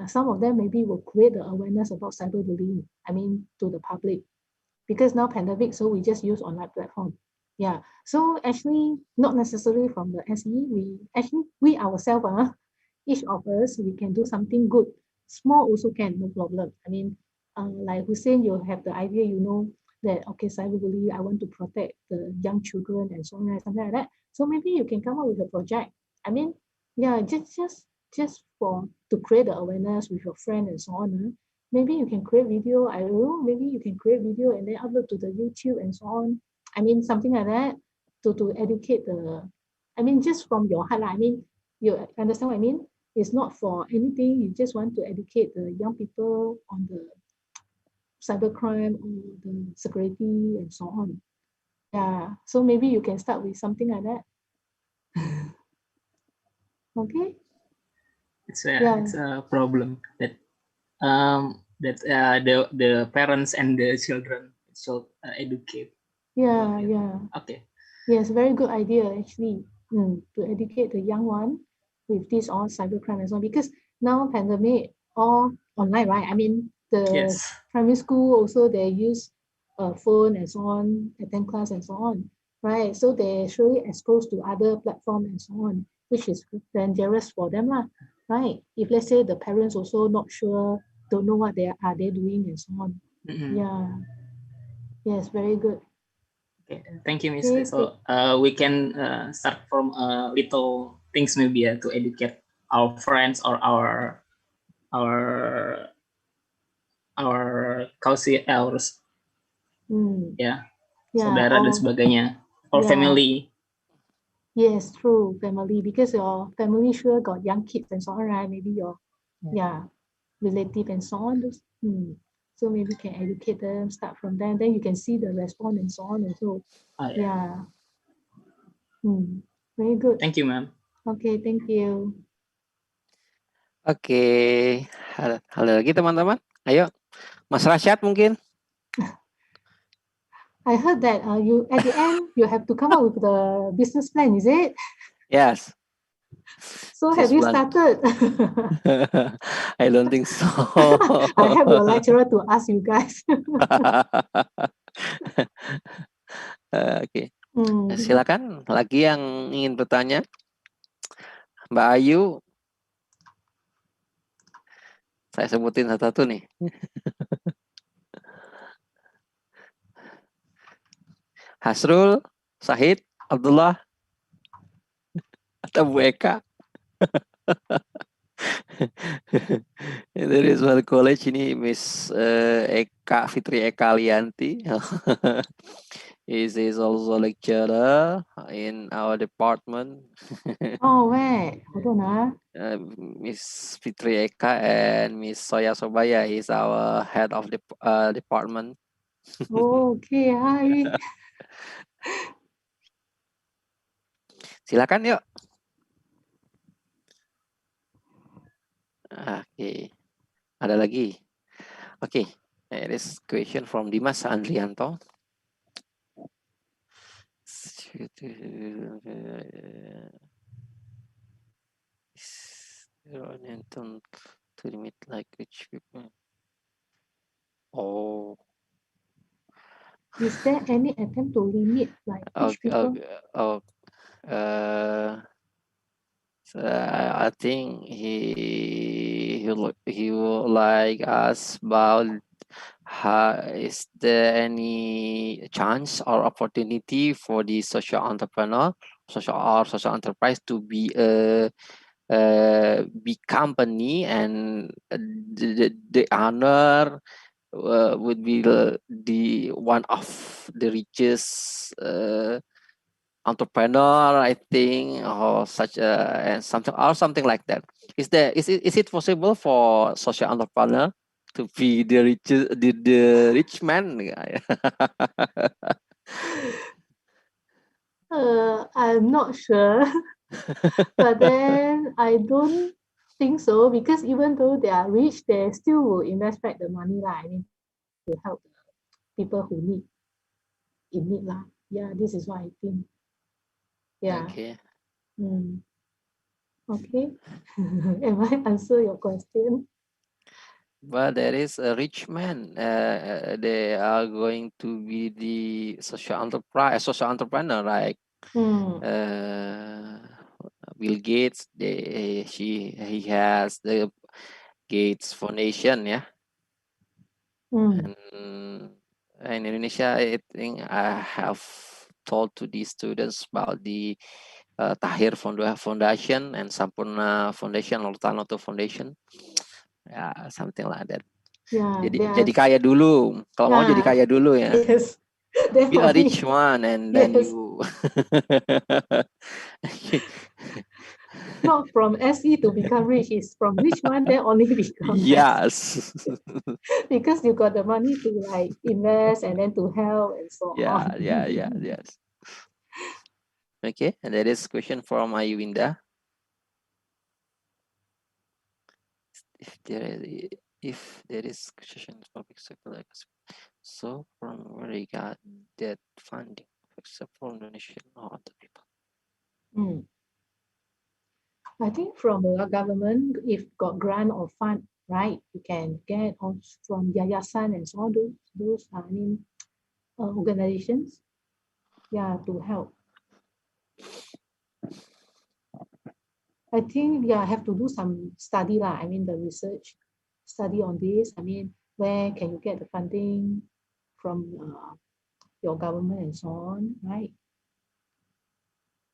Speaker 2: Some of them maybe will create the awareness about cyberbullying, to the public. Because now pandemic, so we just use online platform. So actually, not necessarily from the SE, we ourselves, each of us, we can do something good. Small also can, no problem. I mean, like Hussein, you have the idea, that, okay, cyberbullying, I want to protect the young children and so on, something like that. So maybe you can come up with a project. I mean, just to create the awareness with your friend and so on. Maybe you can create video, I don't know, maybe you can create video and then upload to the YouTube and so on. I mean, something like that to educate just from your heart. I mean, you understand what I mean? It's not for anything. You just want to educate the young people on the cybercrime or the security and so on. So maybe you can start with something like that. Okay.
Speaker 4: It's a problem that the parents and the children should educate. Okay.
Speaker 2: Yes, very good idea actually. To educate the young one with this all cybercrime and so on, because now pandemic all online, right? I mean, the
Speaker 4: Yes.
Speaker 2: primary school also they use a phone and so on, attend class and so on, right? So they're surely exposed to other platform and so on, which is dangerous for them lah, right? If let's say the parents also not sure, don't know what are they doing and so on. Yeah. Yes, very good.
Speaker 4: Okay, thank you, Miss.
Speaker 2: Okay,
Speaker 4: So we can start from little things maybe to educate our friends or our counselors, ya, saudara dan sebagainya, or family.
Speaker 2: Yes, true, family, because your family sure got young kids and so on, right? Maybe your relative and so on. So maybe can educate them, start from them, then you can see the response and so on also. Very good.
Speaker 4: Thank you, ma'am.
Speaker 2: Okay, thank you.
Speaker 1: Oke, halo lagi teman-teman. Ayo, Mas Rasyad mungkin.
Speaker 2: I heard that you at the end you have to come up with the business plan, is it?
Speaker 1: Yes.
Speaker 2: So have you started?
Speaker 1: I don't think so.
Speaker 2: I have your lecturer to ask you guys.
Speaker 1: Oke. Silakan lagi yang ingin bertanya. Mbak Ayu. Saya sebutin satu-satu nih. Hasrul, Sahid, Abdullah, atau Bu Eka. There is one college ini Miss Eka Fitri Eka Lianti. Is also lecturer in our department.
Speaker 2: Oh, where? Hold on.
Speaker 1: Miss Fitri Eka and Miss Soya Sobaya is our head of the department.
Speaker 2: Okay, hi.
Speaker 1: Silakan yuk. Oke. Ada lagi? Oke. This question from Dimas Andrianto. To limit like rich people. Oh.
Speaker 2: Is there any attempt to limit like rich people?
Speaker 1: So I think he will like us about is there any chance or opportunity for the social entrepreneur, social enterprise to be a big company, and the owner would be the one of the richest entrepreneur, I think, or such and something like that. Is it possible for social entrepreneur to be the rich man?
Speaker 2: I'm not sure, but then I don't think so, because even though they are rich, they still will invest back the money lah. I mean, to help people who need lah. Yeah, this is what I think. Yeah.
Speaker 1: Okay.
Speaker 2: Okay. Am I answer your question?
Speaker 1: But there is a rich man. They are going to be the social entrepreneur, like Bill Gates. He has the Gates Foundation, yeah. And in Indonesia, I think I have told to the students about the Tahir Foundation and Sampurna Foundation or Tanoto Foundation. Ya, something like that. Jadi kaya dulu. Kalau mau jadi kaya dulu ya.
Speaker 2: Yes.
Speaker 1: Be a rich one and then you.
Speaker 2: Not from SE to become rich, is from rich one then only become
Speaker 1: Yes.
Speaker 2: Because you got the money to like invest and then to help and so on.
Speaker 1: Yes. Okay, and that is question from Ayuwinda. If there is question public sector, so from where you got that funding, except from donation or other people?
Speaker 2: I think from the government, if got grant or fund, right? You can get on from yayasan and so on, those organizations, yeah, to help. I think, yeah, I have to do some study lah. I mean, the research study on this. I mean, where can you get the funding from your government and so on, right?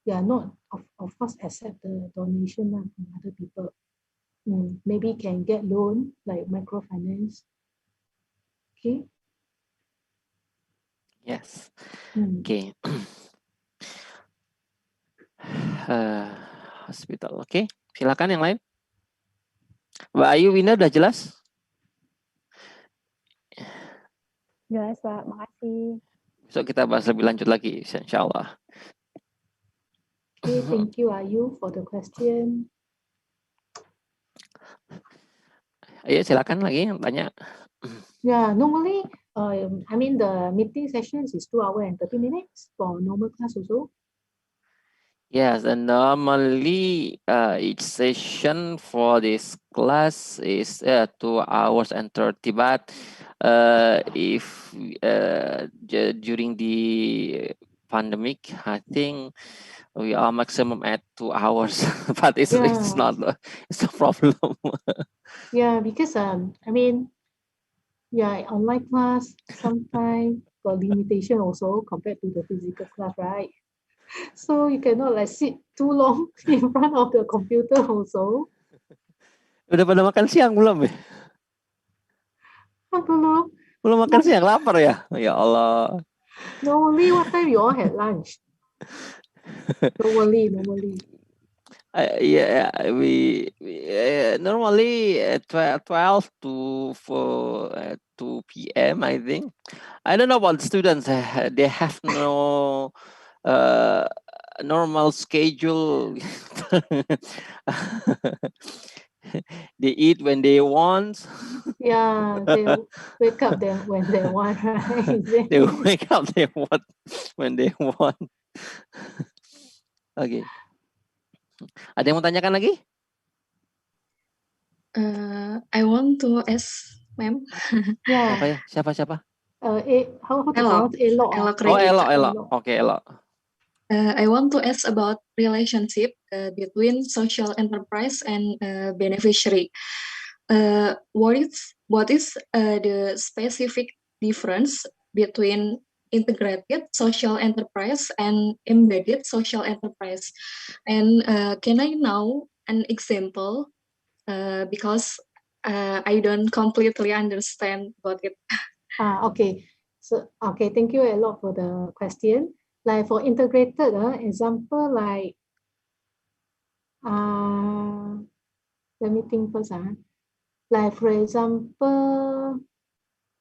Speaker 2: Yeah, not of course accept the donation lah from other people. Maybe can get loan like microfinance. Okay.
Speaker 1: Yes.
Speaker 2: Hmm.
Speaker 1: Okay. Hospital. Oke, silakan yang lain. Mbak Ayu, Winda udah jelas?
Speaker 3: Jelas, Pak. Makasih.
Speaker 1: Besok kita bahas lebih lanjut lagi, insya Allah.
Speaker 2: Okay, thank you, Ayu, for the question.
Speaker 1: Ayo silakan lagi yang tanya.
Speaker 2: Yeah, normally, I mean, the meeting sessions is 2 hours and 30 minutes for normal class also.
Speaker 1: Yes, and normally each session for this class is 2 hours and 30. But if during the pandemic, I think we are maximum at 2 hours. But it's not it's a problem.
Speaker 2: Yeah, because I mean, yeah, online class sometimes got limitation also compared to the physical class, right? So you cannot like sit too long in front of the computer also.
Speaker 1: Udah pada makan siang belum ya?
Speaker 2: Belum.
Speaker 1: Belum makan siang, lapar ya? Ya Allah.
Speaker 2: Normally, what time you all had lunch? Normally.
Speaker 1: Yeah, we normally 12 to 2 p.m. I think. I don't know about students. They have no normal schedule. They eat when they want.
Speaker 2: Yeah, they wake up when they want, right?
Speaker 1: They wake up when they want. Oke. Ada yang mau tanyakan lagi?
Speaker 8: I want to ask, ma'am.
Speaker 2: Yeah.
Speaker 1: Apa ya? Siapa?
Speaker 2: How to pronounce Elok?
Speaker 1: Elok. Oke, Elok.
Speaker 8: I want to ask about relationship between social enterprise and beneficiary. What is the specific difference between integrated social enterprise and embedded social enterprise? And can I know an example? Because I don't completely understand about it.
Speaker 2: Okay. So, okay, thank you a lot for the question. Like for integrated, example like, let me think first. Like for example,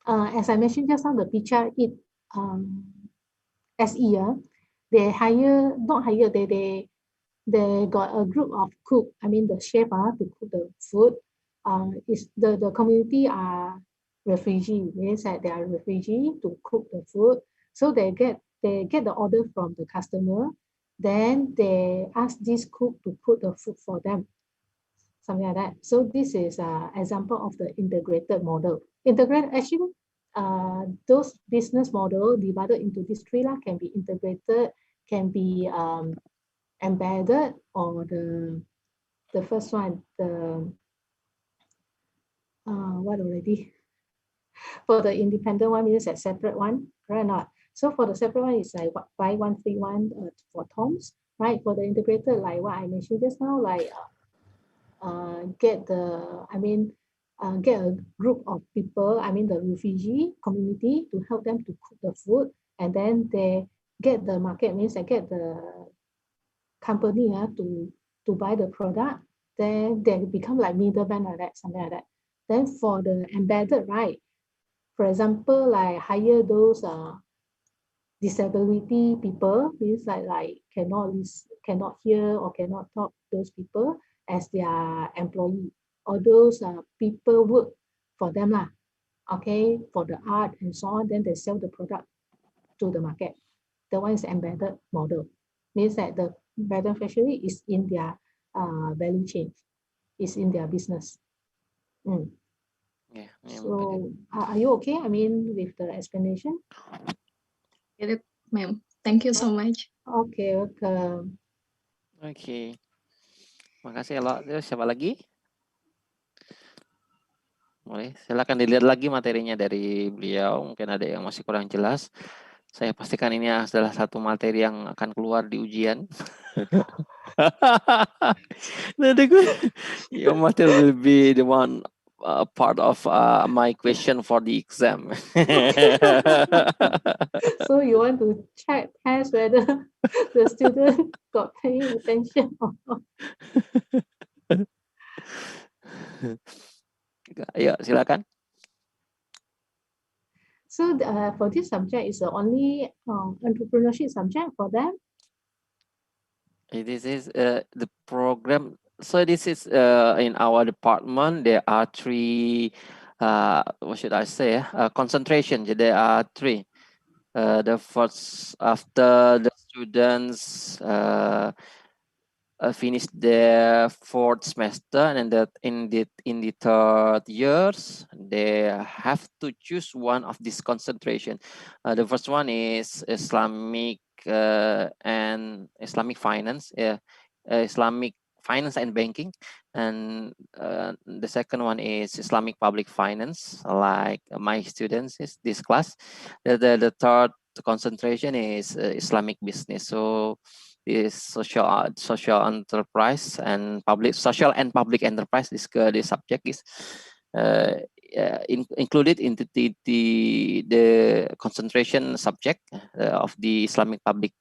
Speaker 2: as I mentioned just now, the Picha Eat SE, they got a group of cook, I mean the chef to cook the food. Is the community are refugee, means that they are refugee to cook the food. So they get the order from the customer, then they ask this cook to cook the food for them, something like that. So this is an example of the integrated model. Actually, those business model divided into these three can be integrated, can be embedded, or the first one, the what already? For the independent one means a separate one, right or not? So for the separate one is like buy one free one for Toms, right? For the integrated, like what I mentioned just now, like get a group of people, I mean the refugee community, to help them to cook the food, and then they get the market, means they get the company to buy the product, then they become like middleman like that, something like that. Then for the embedded, right? For example, like hire those disability people, means like cannot hear or cannot talk, those people as their employee, or those people work for them lah, okay, for the art and so on, then they sell the product to the market. The one is embedded model, means that the beneficiary is in their value chain, is in their business.
Speaker 1: Yeah.
Speaker 2: So are you okay? I mean, with the explanation?
Speaker 8: Get it, ma'am. Thank you so much.
Speaker 2: Okay, welcome.
Speaker 1: Oke. Makasih Elo. Terus siapa lagi? Boleh, silakan dilihat lagi materinya dari beliau. Mungkin ada yang masih kurang jelas. Saya pastikan ini adalah satu materi yang akan keluar di ujian. Your material will be the one part of my question for the exam.
Speaker 2: So you want to check test whether the student got paying attention or not?
Speaker 1: Ayo, silakan.
Speaker 2: So for this subject, is the only entrepreneurship subject for them?
Speaker 1: This is the program. So this is in our department. There are three. What should I say? Concentration. There are three. The first after the students finish their fourth semester, and that in the third years they have to choose one of this concentration. The first one is Islamic and Islamic finance, Islamic finance and banking, and the second one is Islamic public finance, like my students is this class. The third concentration is Islamic business. So is social enterprise and public social and public enterprise. The subject is included into the concentration subject of the Islamic public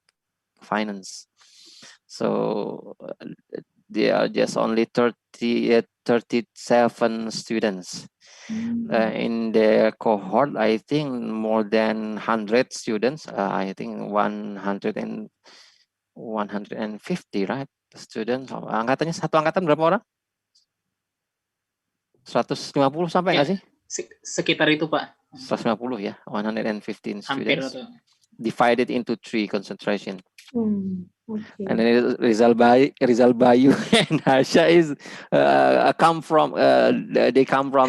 Speaker 1: finance. So there are just only 37 students in the cohort. I think more than 100 students. I think 150, right? Students. Angkatannya satu angkatan berapa orang? 150 sampai nggak sih?
Speaker 4: Sekitar itu, Pak.
Speaker 1: 150 ya, 115
Speaker 4: Hampir
Speaker 1: students.
Speaker 4: atau
Speaker 1: Divided into 3 concentration.
Speaker 2: Okay.
Speaker 1: And then Rizal Bayu and Hasha is come from they come from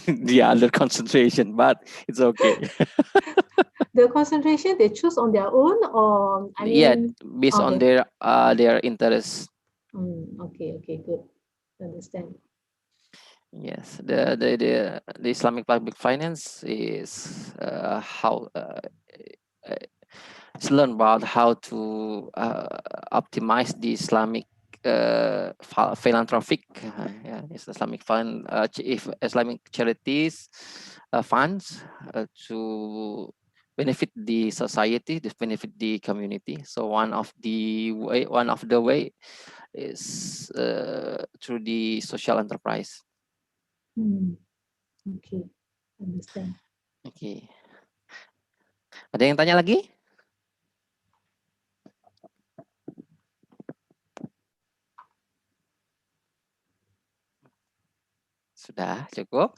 Speaker 1: the other concentration, but it's okay.
Speaker 2: The concentration they choose on their own, or I mean,
Speaker 1: yeah, based on their interests.
Speaker 2: Okay, good. Understand.
Speaker 1: Yes, the Islamic public finance is how it's learn about how to optimize the Islamic philanthropic Islamic fund, if Islamic charities funds to benefit the society, to benefit the community. So one of the way is through the social enterprise.
Speaker 2: Okay, understand.
Speaker 1: Okay. Ada yang tanya lagi? Sudah cukup?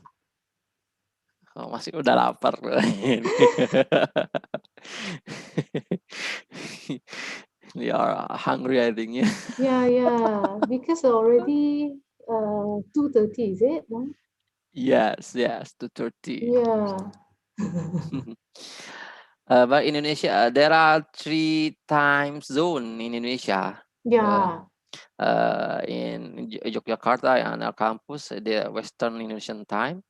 Speaker 1: Oh, masih udah lapar. They are hungry, I think.
Speaker 2: Yeah. Because already 2:30, is it? No?
Speaker 1: Yes, 2:30.
Speaker 2: Yeah.
Speaker 1: But Indonesia, there are 3 time zone in Indonesia.
Speaker 2: Yeah.
Speaker 1: In Yogyakarta and our campus, the Western Indonesian time.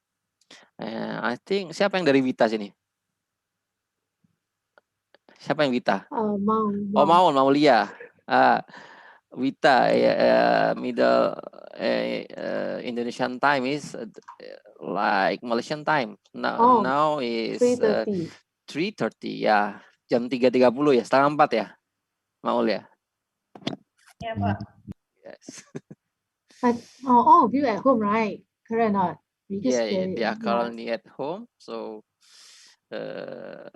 Speaker 1: I think siapa yang dari Wita sini? Siapa yang Wita? Maulia. Wita, middle Indonesian time is like Malaysian time. Now is 3:30 ya. Jam 3:30 ya, setengah 4 ya. Maul ya?
Speaker 7: Ya, Pak.
Speaker 1: Yes.
Speaker 2: All of you at home, right? Correct or not? Because
Speaker 1: They are currently at home, so the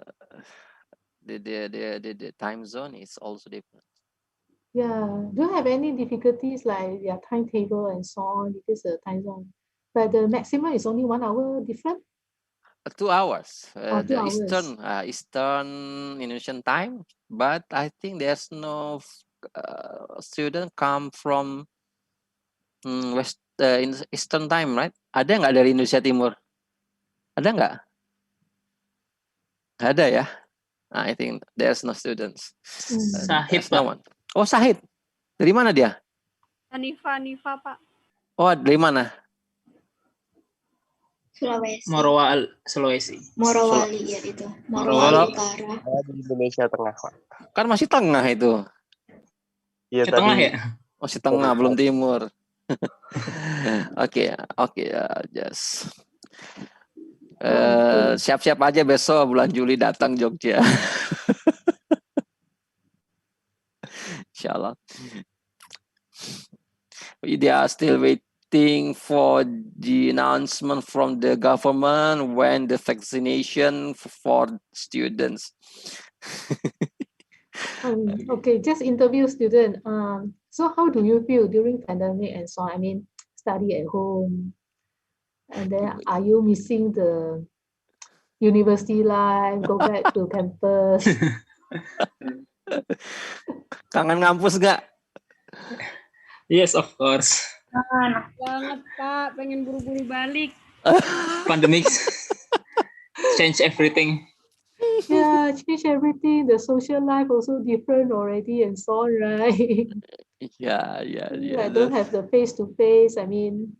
Speaker 1: time zone is also different.
Speaker 2: Yeah. Do you have any difficulties like their timetable and so on because the time zone? But the maximum is only 1 hour different?
Speaker 1: 2 hours.
Speaker 2: 2
Speaker 1: The
Speaker 2: hours.
Speaker 1: Eastern Indonesian time, but I think there's no student come from in Eastern time, right? Ada nggak dari Indonesia Timur? Ada nggak? Nggak ada ya? I think there's no students.
Speaker 4: Sahid,
Speaker 1: There's no
Speaker 4: Pak.
Speaker 1: one. Oh, Sahid. Dari mana dia?
Speaker 12: Nifa, Pak.
Speaker 1: Oh, dari mana?
Speaker 12: Sulawesi.
Speaker 4: Sulawesi.
Speaker 12: Morowali ya itu. Morowali Utara.
Speaker 13: Di Indonesia Tengah, Pak.
Speaker 1: Kan masih tengah itu.
Speaker 13: Iya,
Speaker 4: Ke tengah ya?
Speaker 1: Masih tengah, belum timur. Oke, just siap-siap aja besok bulan Juli datang Jogja. Insyaallah. They are still waiting for the announcement from the government when the vaccination for students.
Speaker 2: Okay, just interview student. So how do you feel during pandemic and so on? I mean, study at home, and then are you missing the university life? Go back to campus.
Speaker 1: Kangen ngampus gak?
Speaker 4: Yes, of course.
Speaker 12: Enak banget, Pak. Pengen buru-buru balik.
Speaker 4: Pandemic change everything.
Speaker 2: Yeah, change everything. The social life also different already and so on, right?
Speaker 1: Yeah.
Speaker 2: I don't have the face-to-face. I mean,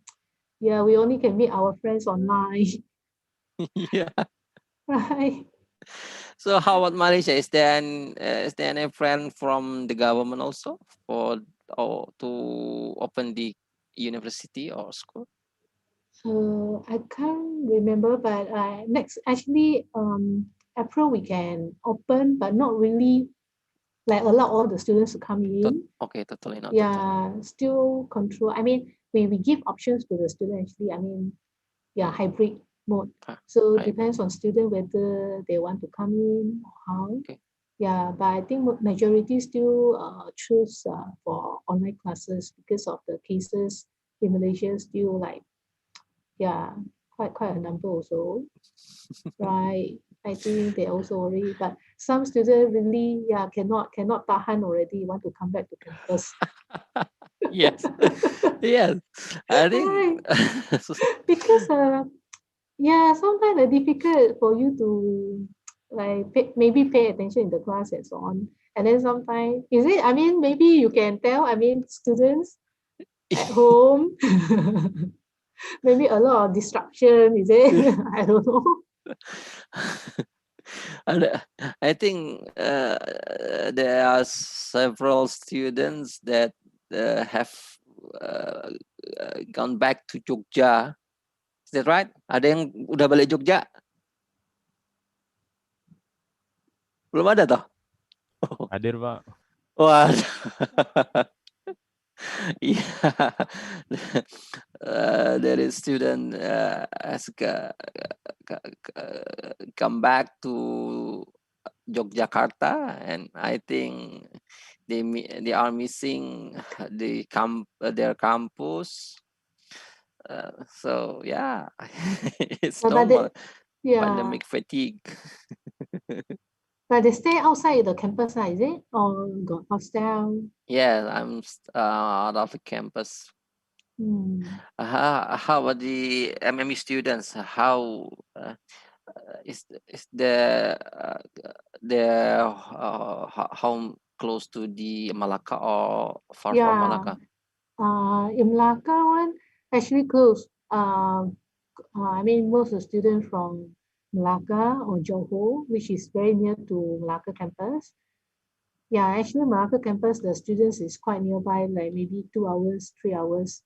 Speaker 2: yeah, we only can meet our friends online.
Speaker 1: Yeah.
Speaker 2: Right.
Speaker 1: So how about Malaysia? Is there any plan from the government also to open the university or school?
Speaker 2: I can't remember, but next April we can open, but not really like allow all the students to come in.
Speaker 1: Okay, totally not.
Speaker 2: Yeah, still control. I mean, we give options to the student actually. I mean, yeah, hybrid mode. So depends on student whether they want to come in or how.
Speaker 1: Okay.
Speaker 2: Yeah, but I think majority still choose for online classes because of the cases in Malaysia still like, yeah, quite a number also. Right. I think they also worry, but some students really, yeah, cannot tahan already, want to come back to campus.
Speaker 1: Yes. Yes. I think
Speaker 2: because yeah, sometimes it's difficult for you to like maybe pay attention in the class and so on. And then sometimes I mean, maybe you can tell, I mean, students at home, maybe a lot of distraction, is it? I don't know.
Speaker 1: I think there are several students that have gone back to Jogja. Is that right? Ada yang udah balik Jogja? Belum ada toh?
Speaker 14: Hadir, Pak.
Speaker 1: Wah. Yeah. There is student has come back to Yogyakarta, and I think they are missing their campus. So yeah, it's normal.
Speaker 2: Yeah.
Speaker 1: Pandemic fatigue.
Speaker 2: But they stay outside the campus, is it? Or got hostel?
Speaker 1: Yeah, I'm out of the campus. How about the MME students? How is the how close to the Malacca or far from Malacca?
Speaker 2: In Malacca one actually close. I mean, most of the students from Malacca or Johor, which is very near to Malacca campus. Yeah, actually Malacca campus, the students is quite nearby, like maybe 2 hours, 3 hours.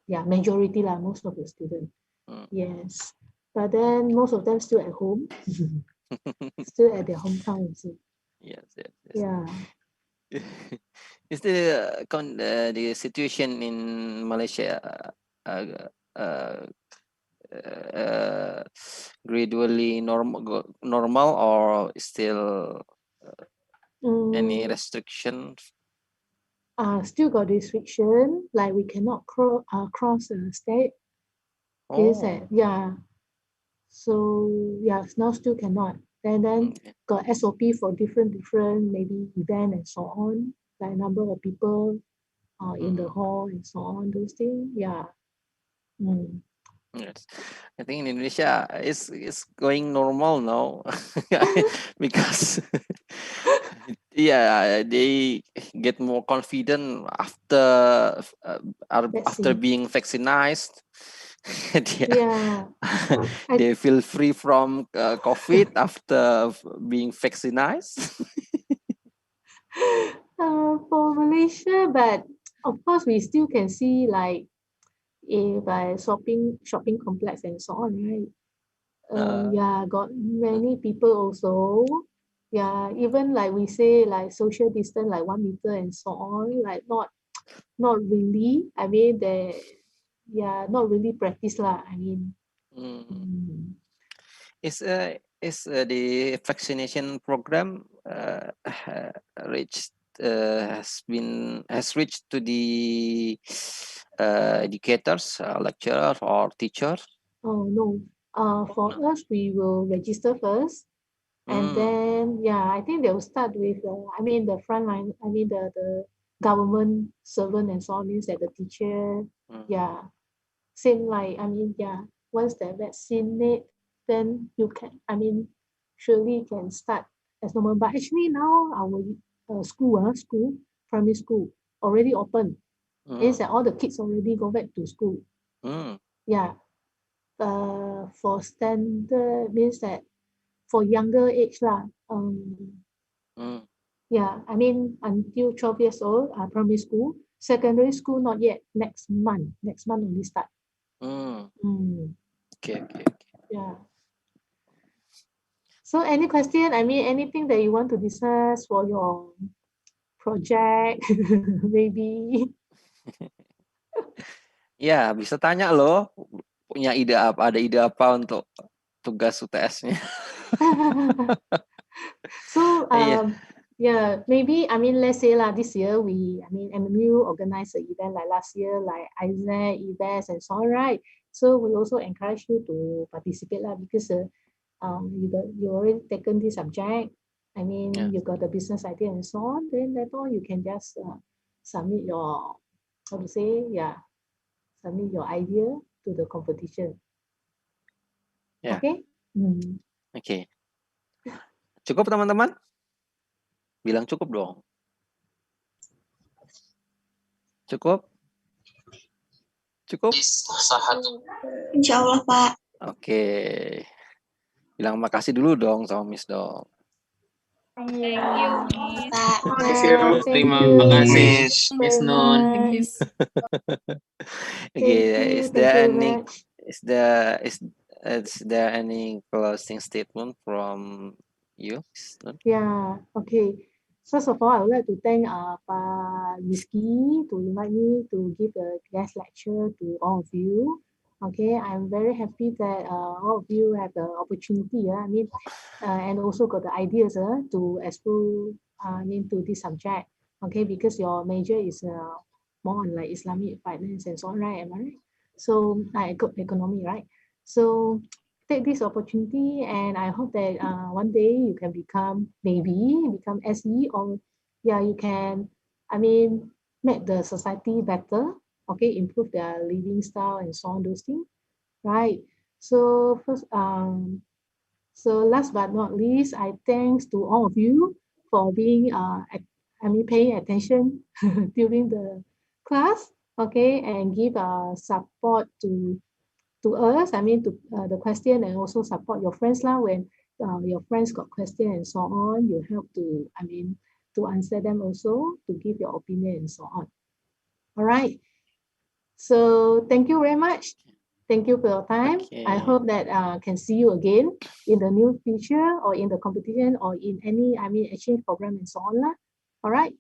Speaker 2: Yeah, majority lah, most of the students. Yes, but then most of them still at home, still at their hometown.
Speaker 1: Yes.
Speaker 2: Yeah.
Speaker 1: Is the situation in Malaysia gradually normal or still any restrictions?
Speaker 2: Still got restriction, like we cannot cross the state. Yeah. So yeah, now still cannot. Then got SOP for different maybe event and so on, like number of people. in the hall and so on, those things. Yeah. Mm.
Speaker 1: Yes, I think in Indonesia is going normal now because yeah, they get more confident after being vaccinated.
Speaker 2: Yeah.
Speaker 1: They feel free from COVID after being vaccinated.
Speaker 2: For Malaysia, but of course we still can see like by shopping complex and so on, right? Yeah, got many people also. Yeah, even like we say like social distance like 1 meter and so on, like not really. I mean not really practice lah. I mean.
Speaker 1: Is the vaccination program has reached to the educators, lecturers or teachers?
Speaker 2: Oh no. For us, we will register first, and then I think they will start with the front line. I mean the government servant and so on, means that the teacher. Yeah, same like once they're vaccinated, then you can surely can start as normal. But actually now our school primary school already open. Means that all the kids already go back to school. Yeah. For standard means that for younger age lah. Yeah, I mean until 12 years old, primary school. Secondary school not yet. Next month only start.
Speaker 1: Okay.
Speaker 2: Yeah. So any question? I mean anything that you want to discuss for your project, maybe.
Speaker 1: Ya, bisa tanya loh. Punya ide apa? Ada ide apa untuk tugas UTS-nya?
Speaker 2: So maybe let's say this year MMU organized an event like last year, like Isaac events and so on, right? So we also encourage you to participate because you already taken this subject. You got the business idea and so on. Then that's all. You can just submit your submit your idea to the competition.
Speaker 1: Ya.
Speaker 2: Okay.
Speaker 1: Oke. Cukup teman-teman? Bilang cukup dong. Cukup? Cukup?
Speaker 15: Insya Allah, Pak.
Speaker 1: Oke. Bilang makasih dulu dong sama Miss dong.
Speaker 12: Thank you, Miss.
Speaker 4: Terima kasih, Miss Nun.
Speaker 1: Okay, is there any closing statement from you, Miss Nun?
Speaker 2: Yeah, okay. First of all, I would like to thank Pak Rizky to invite me to give a guest lecture to all of you. Okay, I'm very happy that all of you have the opportunity, and also got the ideas to explore into this subject. Okay, because your major is more on like Islamic finance and so on, right? Am I right? So economy, right? So take this opportunity, and I hope that one day you can become SE, or you can make the society better, okay, improve their living style and so on, those things, right? So first so last but not least, I thanks to all of you for being paying attention during the class, okay, and give support to us, to the question, and also support your friends lah when your friends got question and so on. You help to to answer them also, to give your opinion and so on. All right. So thank you very much. Thank you for your time. I hope that can see you again in the near future, or in the competition, or in any exchange program and so on lah. All right.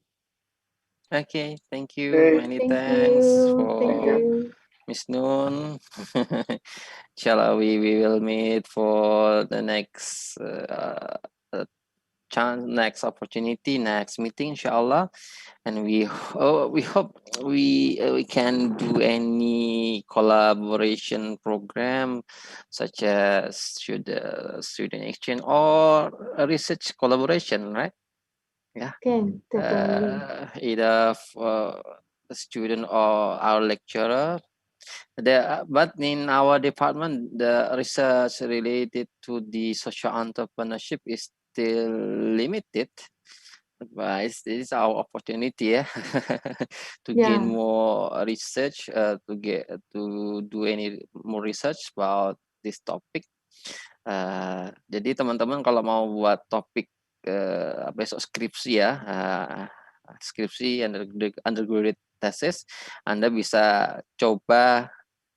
Speaker 1: Okay, thank you. Many
Speaker 2: Thank
Speaker 1: thanks
Speaker 2: you.
Speaker 1: for
Speaker 2: Thank you.
Speaker 1: Miss Nun. Inshallah, we will meet for the next chance, next opportunity, next meeting, inshallah. And we hope we can do any collaboration program, such as student exchange or a research collaboration, right? Yeah.
Speaker 2: Can definitely.
Speaker 1: Either student or our lecturer. But in our department, the research related to the social entrepreneurship is still limited. But it's our opportunity, yeah, to gain more research, to do any more research about this topic. Jadi teman-teman kalau mau buat topik besok skripsi ya, skripsi undergraduate thesis, Anda bisa coba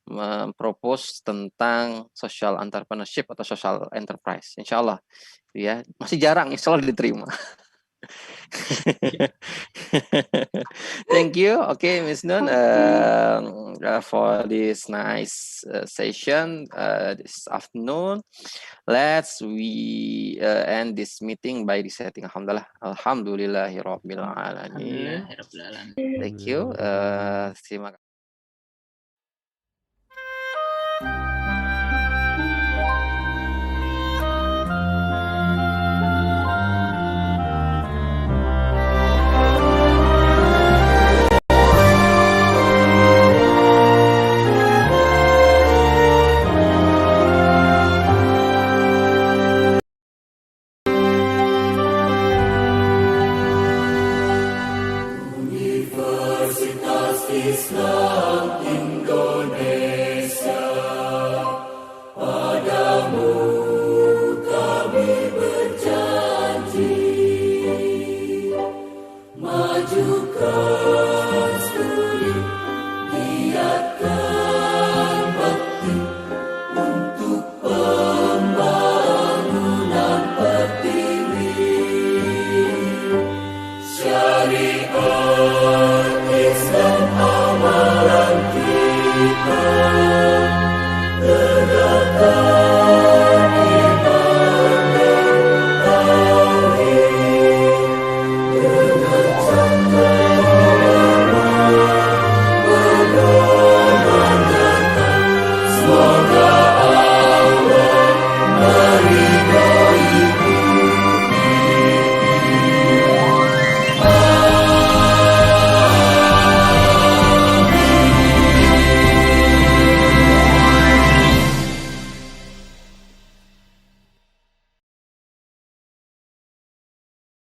Speaker 1: mempropose tentang social entrepreneurship atau social enterprise. Insya Allah, ya masih jarang, insya Allah diterima. Thank you. Okay, Ms. Nun, for this nice session this afternoon. Let's end this meeting by reciting Alhamdulillah. Alhamdulillahirabbil alamin. Thank you. Terima kasih.